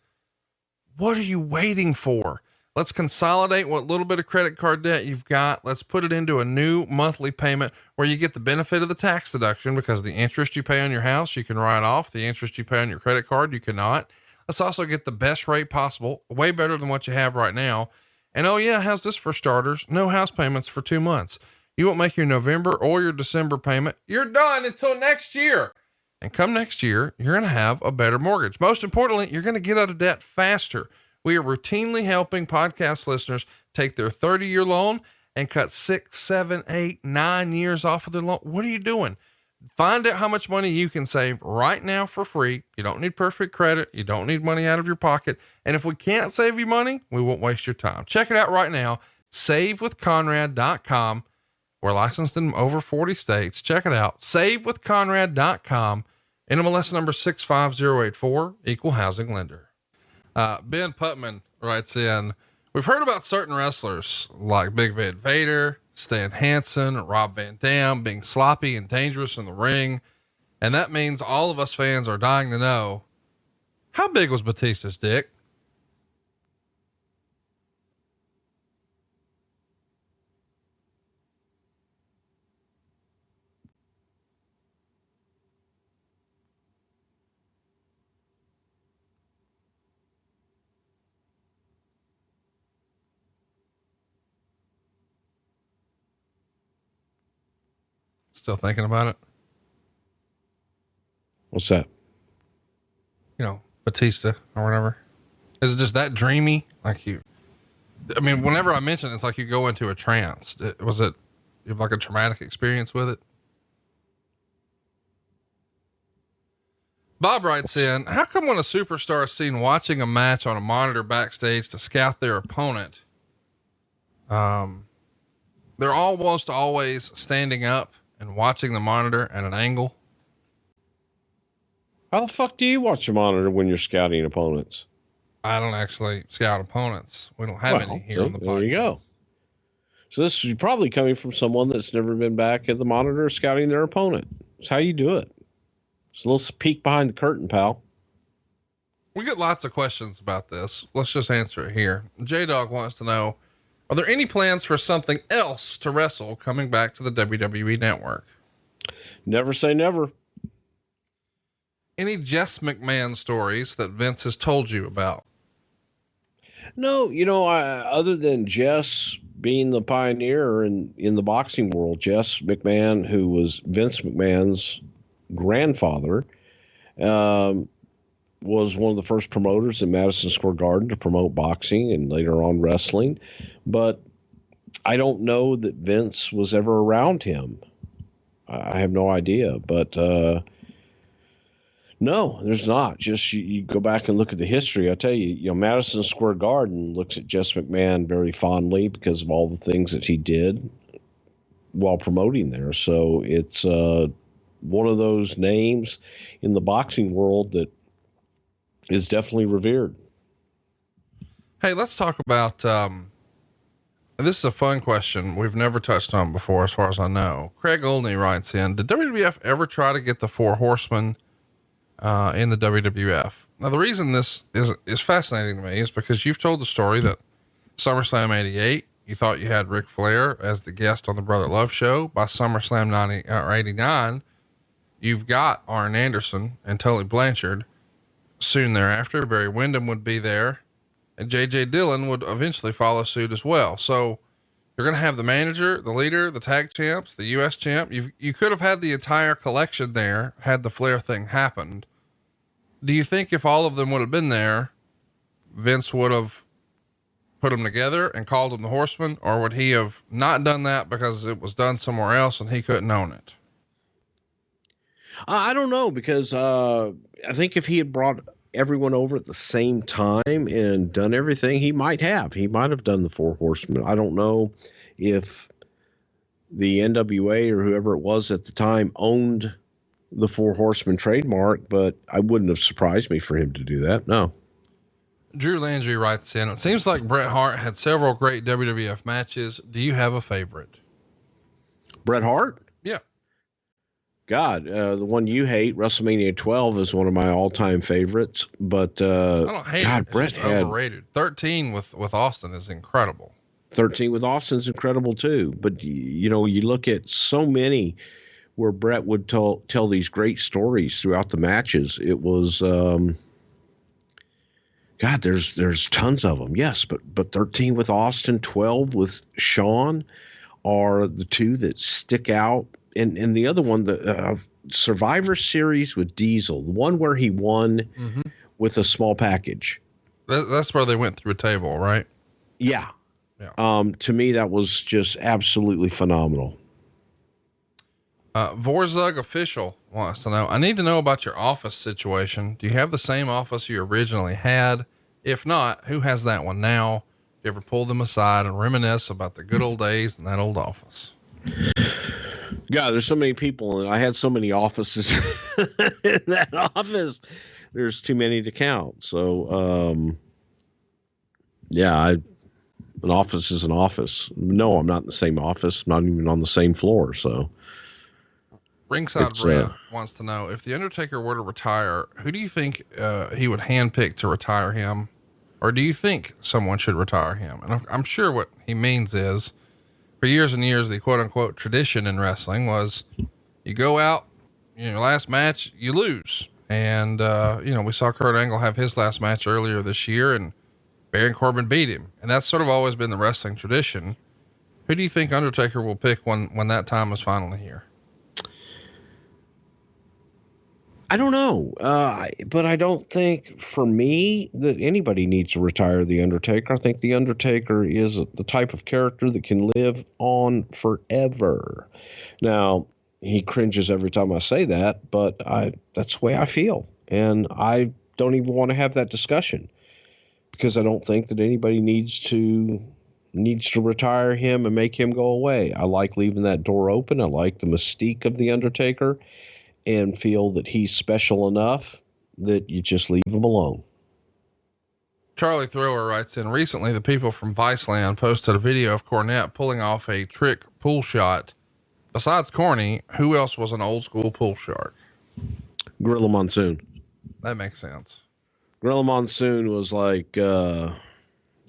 What are you waiting for? Let's consolidate what little bit of credit card debt you've got. Let's put it into a new monthly payment where you get the benefit of the tax deduction, because the interest you pay on your house, you can write off. The interest you pay on your credit card, you cannot. Let's also get the best rate possible, way better than what you have right now. And oh yeah, how's this for starters? No house payments for 2 months. You won't make your November or your December payment. You're done until next year. And come next year, you're going to have a better mortgage. Most importantly, you're going to get out of debt faster. We are routinely helping podcast listeners take their 30-year loan and cut 6, 7, 8, 9 years off of their loan. What are you doing? Find out how much money you can save right now for free. You don't need perfect credit. You don't need money out of your pocket. And if we can't save you money, we won't waste your time. Check it out right now. SaveWithConrad.com. We're licensed in over 40 states. Check it out. SaveWithConrad.com. NMLS number 65084, equal housing lender. Ben Putman writes in, we've heard about certain wrestlers like Big Van Vader, Stan Hansen, Rob Van Dam being sloppy and dangerous in the ring. And that means all of us fans are dying to know, how big was Batista's dick? Still thinking about it? What's that? You know, Batista or whatever. Is it just that dreamy? Like I mean, whenever I mention it, it's like you go into a trance. Was it, you have like a traumatic experience with it? Bob writes in, how come when a superstar is seen watching a match on a monitor backstage to scout their opponent, they're almost always standing up and watching the monitor at an angle? How the fuck do you watch a monitor when you're scouting opponents? I don't actually scout opponents. We don't have any here on the podcast. There you go. So this is probably coming from someone that's never been back at the monitor scouting their opponent. It's how you do it. It's a little peek behind the curtain, pal. We get lots of questions about this. Let's just answer it here. J-Dog wants to know, are there any plans for something else to wrestle coming back to the WWE network? Never say never. Any Jess McMahon stories that Vince has told you about? No, other than Jess being the pioneer in the boxing world, Jess McMahon, who was Vince McMahon's grandfather, was one of the first promoters in Madison Square Garden to promote boxing and later on wrestling. But I don't know that Vince was ever around him. I have no idea, but, no, there's not. Just you go back and look at the history. I tell you, Madison Square Garden looks at Jess McMahon very fondly because of all the things that he did while promoting there. So it's one of those names in the boxing world that is definitely revered. Hey, let's talk about, this is a fun question we've never touched on before, as far as I know. Craig Olney writes in, did WWF ever try to get the 4 Horsemen in the WWF? Now, the reason this is fascinating to me is because you've told the story that SummerSlam 88, you thought you had Ric Flair as the guest on the Brother Love show. By SummerSlam 89, you've got Arn Anderson and Tully Blanchard. Soon thereafter, Barry Windham would be there, and J.J. Dillon would eventually follow suit as well. So you're going to have the manager, the leader, the tag champs, the U.S. champ. You could have had the entire collection there had the Flair thing happened. Do you think if all of them would have been there, Vince would have put them together and called them the Horsemen, or would he have not done that because it was done somewhere else and he couldn't own it? I don't know because I think if he had brought everyone over at the same time and done everything, he might have. He might have done the Four Horsemen. I don't know if the NWA or whoever it was at the time owned the Four Horsemen trademark, but I wouldn't have surprised me for him to do that. No. Drew Landry writes in, it seems like Bret Hart had several great WWF matches. Do you have a favorite? Bret Hart? Yeah. God, the one you hate, WrestleMania 12, is one of my all-time favorites. But I don't hate God, it. It's Bret just had overrated. 13 with Austin is incredible. 13 with Austin's incredible too. But you look at so many where Bret would tell these great stories throughout the matches. It was God, there's tons of them. Yes, but 13 with Austin, 12 with Shawn are the two that stick out. And the other one, the Survivor Series with Diesel, the one where he won with a small package. That's where they went through a table, right? Yeah. Yeah. To me, that was just absolutely phenomenal. Vorzug Official wants to know, I need to know about your office situation. Do you have the same office you originally had? If not, who has that one now? Do you ever pull them aside and reminisce about the good old days in that old office? God, there's so many people, and I had so many offices in that office. There's too many to count. So, an office is an office. No, I'm not in the same office. I'm not even on the same floor. So, Ringside Brett wants to know, if the Undertaker were to retire, who do you think he would handpick to retire him? Or do you think someone should retire him? And I'm sure what he means is, for years and years, the quote unquote tradition in wrestling was you go out, your last match, you lose. And, we saw Kurt Angle have his last match earlier this year and Baron Corbin beat him. And that's sort of always been the wrestling tradition. Who do you think Undertaker will pick when that time is finally here? I don't know. But I don't think for me that anybody needs to retire the Undertaker. I think the Undertaker is the type of character that can live on forever. Now, he cringes every time I say that, but that's the way I feel. And I don't even want to have that discussion because I don't think that anybody needs to retire him and make him go away. I like leaving that door open. I like the mystique of the Undertaker and feel that he's special enough that you just leave him alone. Charlie Thrower writes in, recently the people from Viceland posted a video of Cornette pulling off a trick pool shot. Besides Corny, who else was an old school pool shark? Gorilla Monsoon. That makes sense. Gorilla Monsoon was like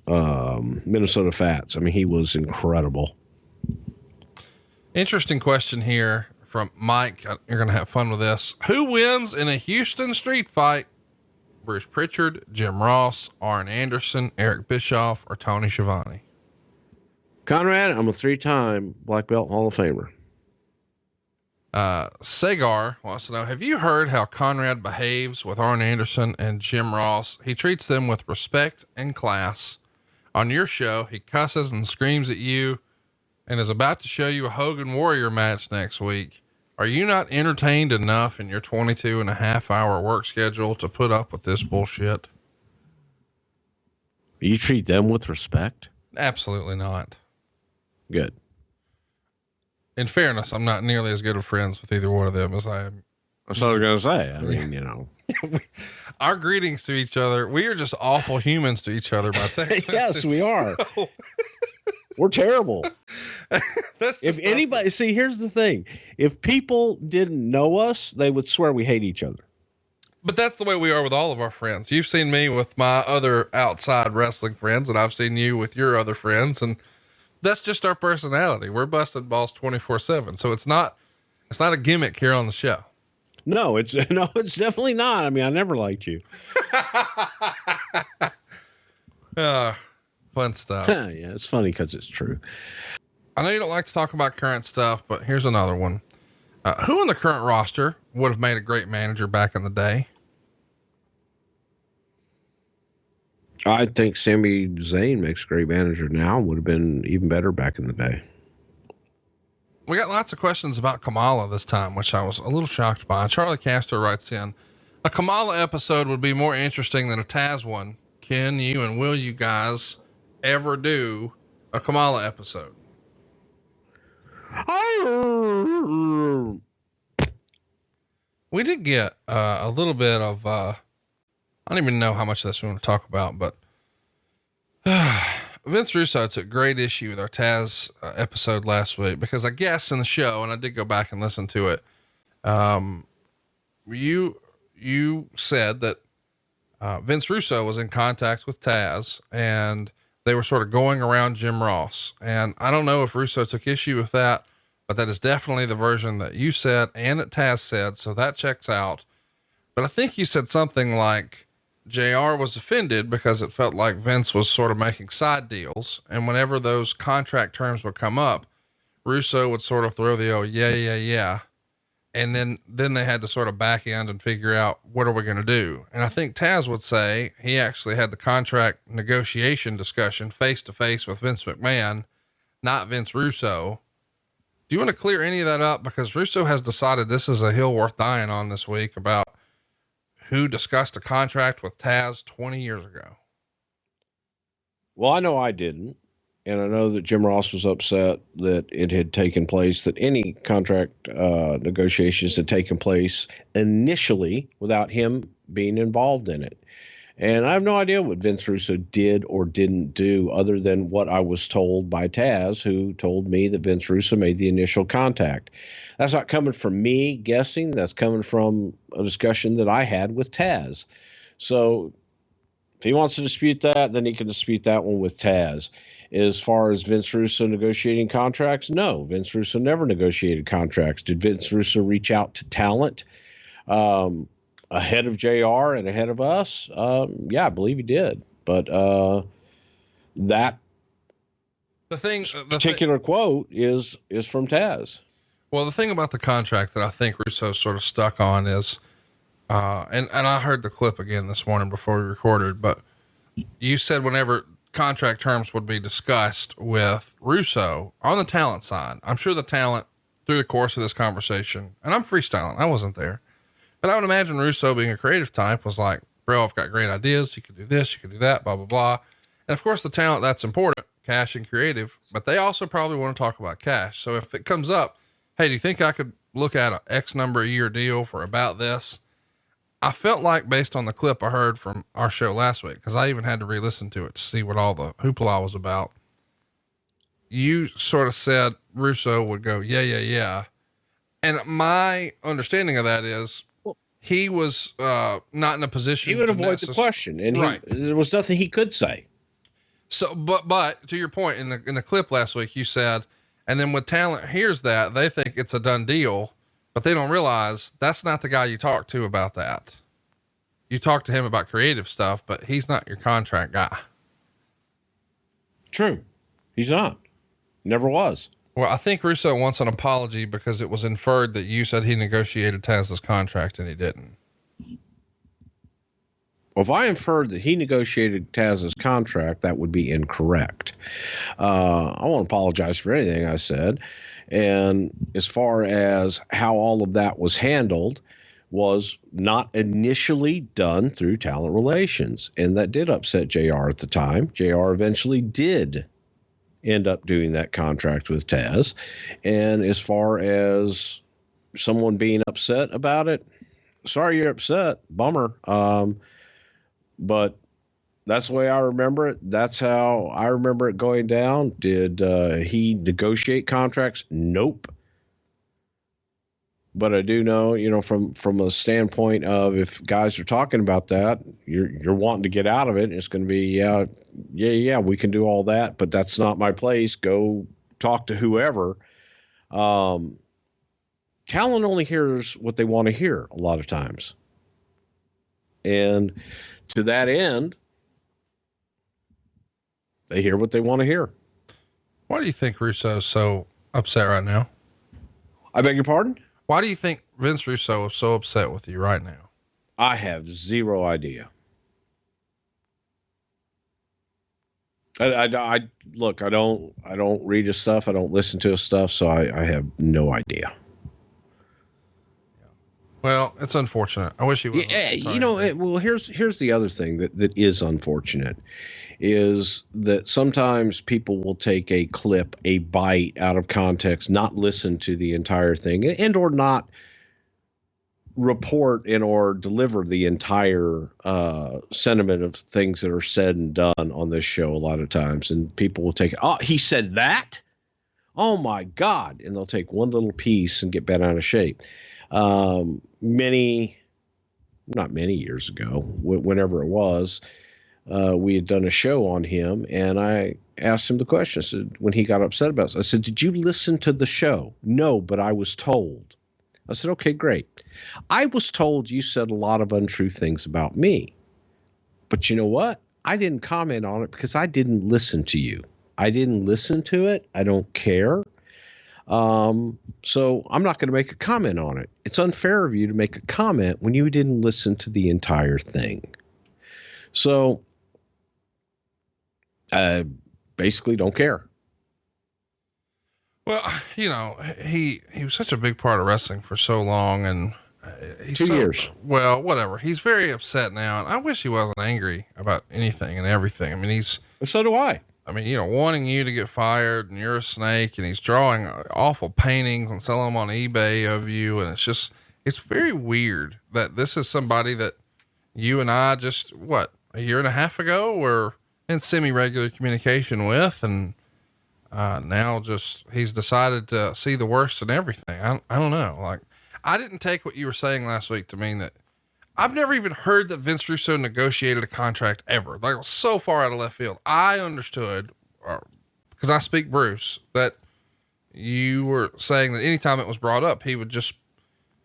Minnesota Fats. I mean, he was incredible. Interesting question here from Mike. You're going to have fun with this. Who wins in a Houston street fight? Bruce Prichard, Jim Ross, Arn Anderson, Eric Bischoff, or Tony Schiavone? Conrad, I'm a 3-time black belt Hall of Famer. Sagar wants to know, have you heard how Conrad behaves with Arn Anderson and Jim Ross? He treats them with respect and class. On your show, he cusses and screams at you and is about to show you a Hogan Warrior match next week. Are you not entertained enough in your 22.5-hour work schedule to put up with this bullshit? You treat them with respect? Absolutely not. Good. In fairness, I'm not nearly as good of friends with either one of them as I am. That's what I was going to say. I mean, Our greetings to each other. We are just awful humans to each other by text. Yes, we are. We're terrible. If anybody, see, here's the thing. If people didn't know us, they would swear we hate each other. But that's the way we are with all of our friends. You've seen me with my other outside wrestling friends, and I've seen you with your other friends. And that's just our personality. We're busted balls 24/7. So it's not a gimmick here on the show. No, it's definitely not. I mean, I never liked you. Fun stuff. Yeah, it's funny because it's true. I know you don't like to talk about current stuff, but here's another one. Who in the current roster would have made a great manager back in the day? I think Sami Zayn makes a great manager now. Would have been even better back in the day. We got lots of questions about Kamala this time, which I was a little shocked by. Charlie Castor writes in, a Kamala episode would be more interesting than a Taz one. Can you and will you guys ever do a Kamala episode? We did get a little bit of, I don't even know how much of this we want to talk about, but Vince Russo took great issue with our Taz episode last week because I guess in the show, and I did go back and listen to it. You said that Vince Russo was in contact with Taz and they were sort of going around Jim Ross. And I don't know if Russo took issue with that, but that is definitely the version that you said and that Taz said. So that checks out. But I think you said something like JR was offended because it felt like Vince was sort of making side deals. And whenever those contract terms would come up, Russo would sort of throw the, oh yeah. And then they had to sort of back end and figure out, what are we going to do? And I think Taz would say he actually had the contract negotiation discussion face to face with Vince McMahon, not Vince Russo. Do you want to clear any of that up? Because Russo has decided this is a hill worth dying on this week about who discussed a contract with Taz 20 years ago. Well, I know I didn't. And I know that Jim Ross was upset that it had taken place, that any contract negotiations had taken place initially without him being involved in it. And I have no idea what Vince Russo did or didn't do other than what I was told by Taz, who told me that Vince Russo made the initial contact. That's not coming from me guessing. That's coming from a discussion that I had with Taz. So if he wants to dispute that, then he can dispute that one with Taz. As far as Vince Russo negotiating contracts, no, Vince Russo never negotiated contracts. Did Vince Russo reach out to talent ahead of JR and ahead of us? Yeah, I believe he did. But that particular quote is from Taz. Well, the thing about the contract that I think Russo sort of stuck on is, and I heard the clip again this morning before we recorded, but you said whenever contract terms would be discussed with Russo on the talent side, I'm sure the talent through the course of this conversation, and I'm freestyling, I wasn't there, but I would imagine Russo being a creative type was like, bro, I've got great ideas. You can do this, you can do that, blah, blah, blah. And of course the talent, that's important, cash and creative, but they also probably want to talk about cash. So if it comes up, hey, do you think I could look at an X number a year deal for about this? I felt like based on the clip I heard from our show last week, cause I even had to re-listen to it to see what all the hoopla was about. You sort of said Russo would go, yeah. And my understanding of that is he was, not in a position. He would avoid the question and right. There was nothing he could say. So, but to your point in the clip last week, you said, and then when talent hears that, they think it's a done deal, but they don't realize that's not the guy you talk to about that. You talk to him about creative stuff, but he's not your contract guy. True. He's not. Never was. Well, I think Russo wants an apology because it was inferred that you said he negotiated Taz's contract and he didn't. Well, if I inferred that he negotiated Taz's contract, that would be incorrect. I won't apologize for anything I said. And as far as how all of that was handled, was not initially done through talent relations. And that did upset JR at the time. JR eventually did end up doing that contract with Taz. And as far as someone being upset about it, sorry you're upset, bummer. But that's the way I remember it. That's how I remember it going down. Did he negotiate contracts? Nope. But I do know, from a standpoint of if guys are talking about that, you're wanting to get out of it. It's going to be, yeah, we can do all that, but that's not my place. Go talk to whoever. Talent only hears what they want to hear a lot of times. And to that end, they hear what they want to hear. Why do you think Russo's so upset right now? I beg your pardon? Why do you think Vince Russo is so upset with you right now? I have zero idea. I look. I don't read his stuff. I don't listen to his stuff. So I have no idea. Well, it's unfortunate. I wish he was. Yeah, well, here's the other thing that is unfortunate is that sometimes people will take a clip, a bite out of context, not listen to the entire thing, and or not report and or deliver the entire sentiment of things that are said and done on this show a lot of times. And people will take, oh, he said that? Oh my God. And they'll take one little piece and get bent out of shape. Not many years ago, whenever it was, we had done a show on him, and I asked him the question. I said, when he got upset about it, I said, did you listen to the show? No, but I was told. I said, okay, great. I was told you said a lot of untrue things about me. But you know what? I didn't comment on it because I didn't listen to you. I didn't listen to it. I don't care. So I'm not going to make a comment on it. It's unfair of you to make a comment when you didn't listen to the entire thing. So I basically don't care. Well, he was such a big part of wrestling for so long, and he's 2 years. Well, whatever. He's very upset now, and I wish he wasn't angry about anything and everything. I mean, So do I. I mean, wanting you to get fired, and you're a snake, and he's drawing awful paintings and selling them on eBay of you. And it's very weird that this is somebody that you and I just, a year and a half ago were in semi-regular communication with. And, now he's decided to see the worst in everything. I don't know. Like, I didn't take what you were saying last week to mean that I've never even heard that Vince Russo negotiated a contract ever. Like, it was so far out of left field. I understood, because I speak Bruce, that you were saying that anytime it was brought up, he would just,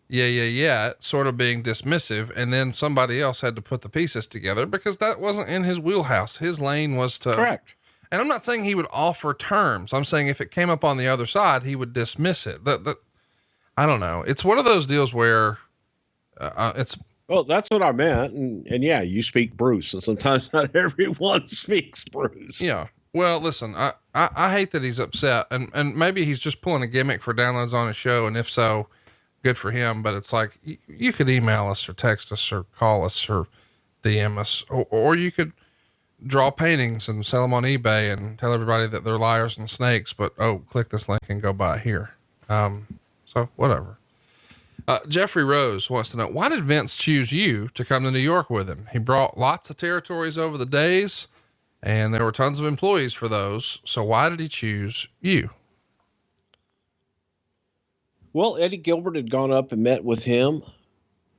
yeah, sort of being dismissive. And then somebody else had to put the pieces together because that wasn't in his wheelhouse. His lane was to. Correct. And I'm not saying he would offer terms. I'm saying if it came up on the other side, he would dismiss it. I don't know. It's one of those deals where well, that's what I meant. And yeah, you speak Bruce, and sometimes not everyone speaks Bruce. Yeah. Well, listen, I hate that he's upset, and maybe he's just pulling a gimmick for downloads on his show. And if so, good for him. But it's like, you could email us or text us or call us or DM us, or you could draw paintings and sell them on eBay and tell everybody that they're liars and snakes, but, click this link and go buy here. So whatever. Jeffrey Rose wants to know, why did Vince choose you to come to New York with him? He brought lots of territories over the days, and there were tons of employees for those. So why did he choose you? Well, Eddie Gilbert had gone up and met with him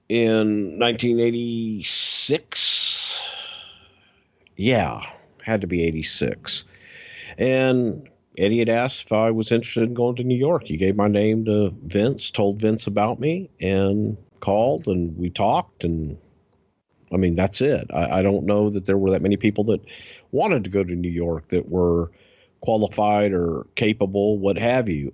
in 1986. Yeah, had to be 86. And Eddie had asked if I was interested in going to New York. He gave my name to Vince, told Vince about me, and called, and we talked. And I mean, that's it. I don't know that there were that many people that wanted to go to New York that were qualified or capable, what have you.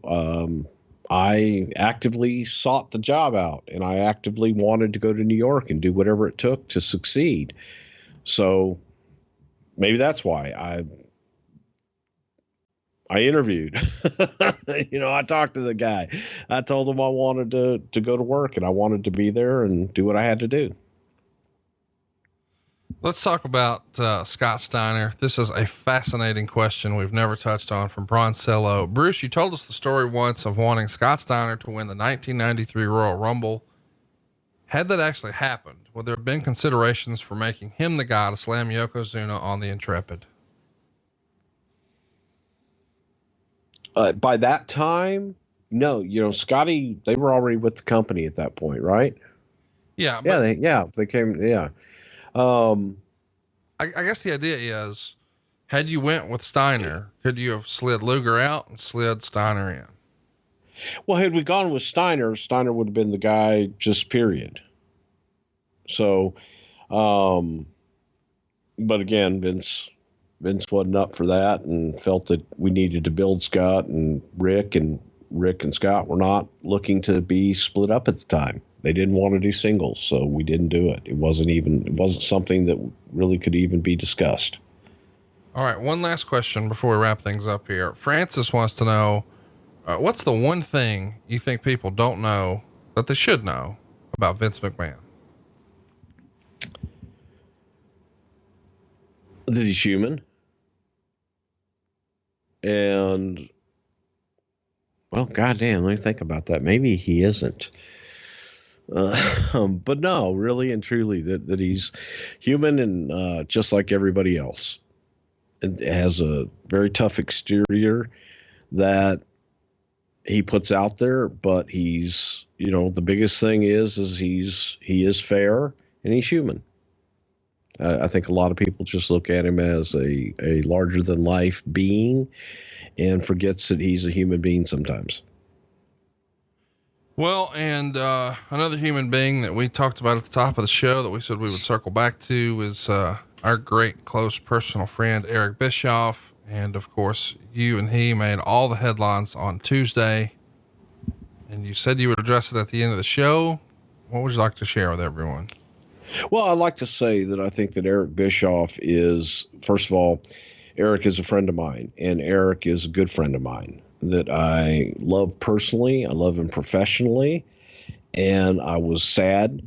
I actively sought the job out, and I actively wanted to go to New York and do whatever it took to succeed. So maybe that's why I interviewed. I talked to the guy. I told him I wanted to go to work, and I wanted to be there and do what I had to do. Let's talk about Scott Steiner. This is a fascinating question we've never touched on from Broncello. Bruce, you told us the story once of wanting Scott Steiner to win the 1993 Royal Rumble. Had that actually happened, would there have been considerations for making him the guy to slam Yokozuna on the Intrepid? By that time, no. Scotty, they were already with the company at that point, right? Yeah. They came. Yeah. I guess the idea is, had you went with Steiner, could you have slid Luger out and slid Steiner in? Well, had we gone with Steiner would have been the guy, just period. So, but again, Vince wasn't up for that and felt that we needed to build Scott, and Rick and Scott were not looking to be split up at the time. They didn't want to do singles, so we didn't do it. It wasn't something that really could even be discussed. All right. One last question before we wrap things up here. Francis wants to know, what's the one thing you think people don't know that they should know about Vince McMahon? That he's human. And, well, goddamn, let me think about that. Maybe he isn't. But no, really and truly, that he's human and just like everybody else. It has a very tough exterior that he puts out there, but he's, the biggest thing is he is fair and he's human. I think a lot of people just look at him as a larger than life being and forgets that he's a human being sometimes. Well, and another human being that we talked about at the top of the show that we said we would circle back to is our great close personal friend, Eric Bischoff. And of course, you and he made all the headlines on Tuesday. And you said you would address it at the end of the show. What would you like to share with everyone? Well, I'd like to say that I think that Eric Bischoff is, first of all, Eric is a friend of mine, and Eric is a good friend of mine that I love personally. I love him professionally, and I was sad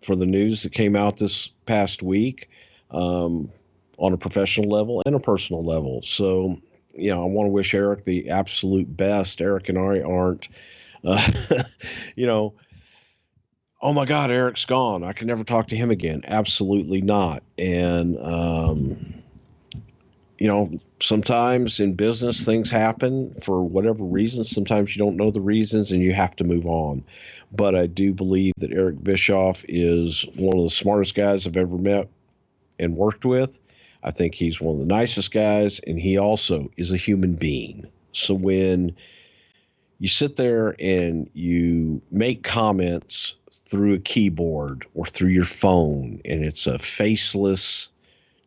for the news that came out this past week on a professional level and a personal level. So, I want to wish Eric the absolute best. Eric and I aren't, oh my God, Eric's gone, I can never talk to him again. Absolutely not. And, sometimes in business things happen for whatever reasons. Sometimes you don't know the reasons and you have to move on. But I do believe that Eric Bischoff is one of the smartest guys I've ever met and worked with. I think he's one of the nicest guys, and he also is a human being. So when you sit there and you make comments through a keyboard or through your phone, and it's a faceless,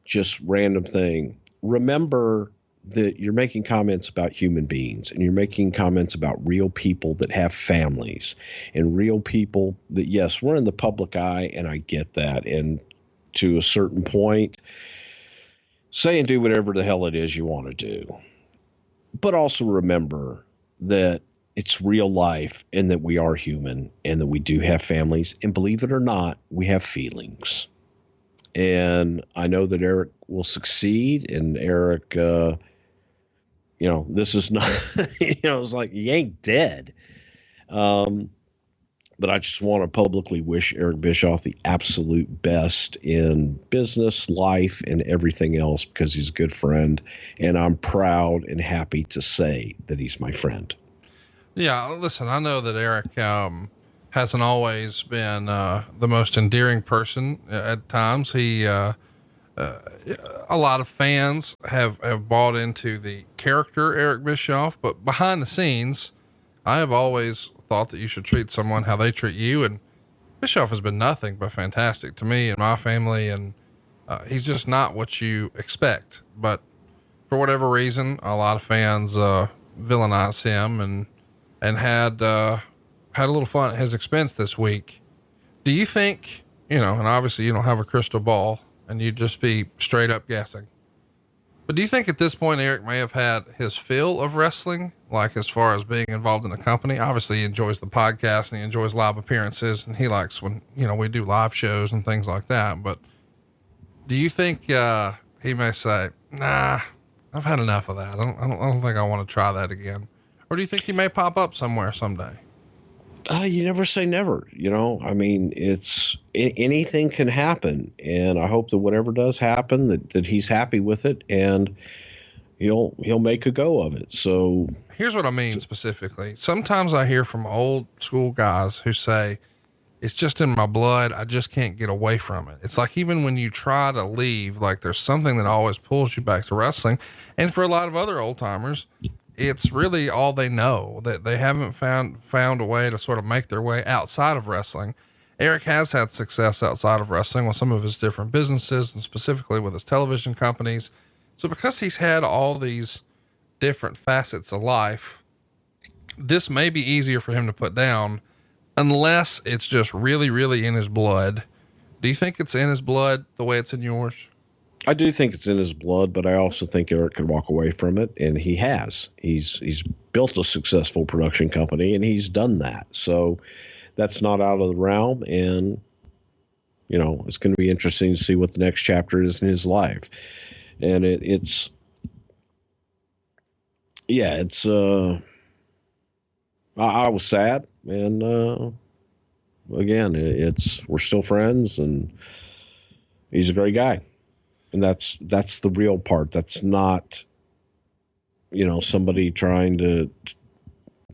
just random thing, remember that you're making comments about human beings, and you're making comments about real people that have families and real people that, yes, we're in the public eye, and I get that. And to a certain point, say and do whatever the hell it is you want to do. But also remember that it's real life and that we are human and that we do have families. And believe it or not, we have feelings. And I know that Eric will succeed, and Eric, this is not, it's like, he ain't dead. But I just want to publicly wish Eric Bischoff the absolute best in business, life, and everything else, because he's a good friend. And I'm proud and happy to say that he's my friend. Yeah. Listen, I know that Eric, hasn't always been, the most endearing person at times. He, a lot of fans have bought into the character Eric Bischoff, but behind the scenes, I have always thought that you should treat someone how they treat you. And Bischoff has been nothing but fantastic to me and my family. And, he's just not what you expect, but for whatever reason, a lot of fans, villainize him and had a little fun at his expense this week. Do you think, and obviously you don't have a crystal ball and you'd just be straight up guessing, but do you think at this point, Eric may have had his fill of wrestling, like as far as being involved in the company? Obviously he enjoys the podcast and he enjoys live appearances, and he likes when, we do live shows and things like that. But do you think, he may say, nah, I've had enough of that. I don't think I want to try that again. Or do you think he may pop up somewhere someday? You never say never, I mean, anything can happen, and I hope that whatever does happen, that he's happy with it, and he'll make a go of it. So here's what I mean specifically. Sometimes I hear from old school guys who say, it's just in my blood. I just can't get away from it. It's like, even when you try to leave, like there's something that always pulls you back to wrestling. And for a lot of other old timers, it's really all they know, that they haven't found a way to sort of make their way outside of wrestling. Eric has had success outside of wrestling with some of his different businesses, and specifically with his television companies. So because he's had all these different facets of life, this may be easier for him to put down, unless it's just really, really in his blood. Do you think it's in his blood the way it's in yours? I do think it's in his blood, but I also think Eric could walk away from it, and he has. He's built a successful production company, and he's done that. So that's not out of the realm, and it's going to be interesting to see what the next chapter is in his life. And it's I was sad, and again, we're still friends, and he's a great guy. And that's the real part. That's not, somebody trying to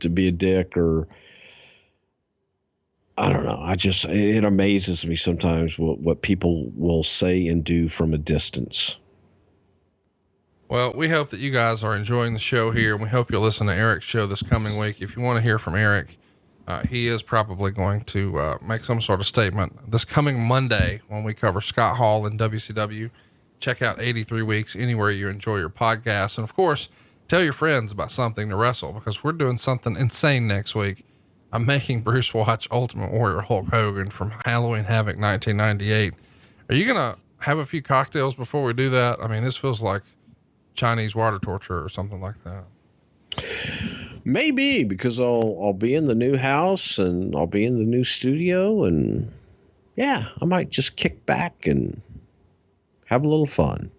be a dick, or I don't know. It amazes me sometimes what people will say and do from a distance. Well, we hope that you guys are enjoying the show here, and we hope you'll listen to Eric's show this coming week. If you want to hear from Eric, he is probably going to make some sort of statement this coming Monday when we cover Scott Hall and WCW. Check out 83 Weeks anywhere you enjoy your podcasts. And of course, tell your friends about Something to Wrestle, because we're doing something insane next week. I'm making Bruce watch Ultimate Warrior Hulk Hogan from Halloween Havoc 1998. Are you going to have a few cocktails before we do that? I mean, this feels like Chinese water torture or something like that. Maybe, because I'll be in the new house, and I'll be in the new studio, and I might just kick back and have a little fun.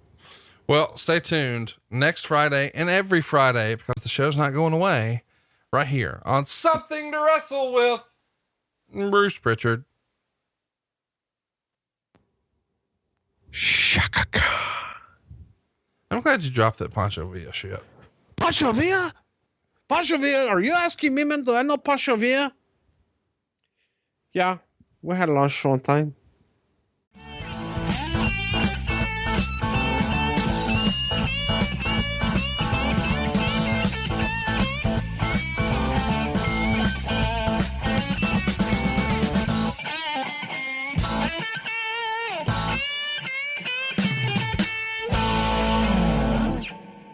Well, stay tuned next Friday and every Friday, because the show's not going away, right here on Something to Wrestle with Bruce Prichard. Shakaka. I'm glad you dropped that Pancho Villa shit. Pancho Villa? Pancho Villa? Are you asking me, man? Do I know Pancho Villa? Yeah, we had lunch one time.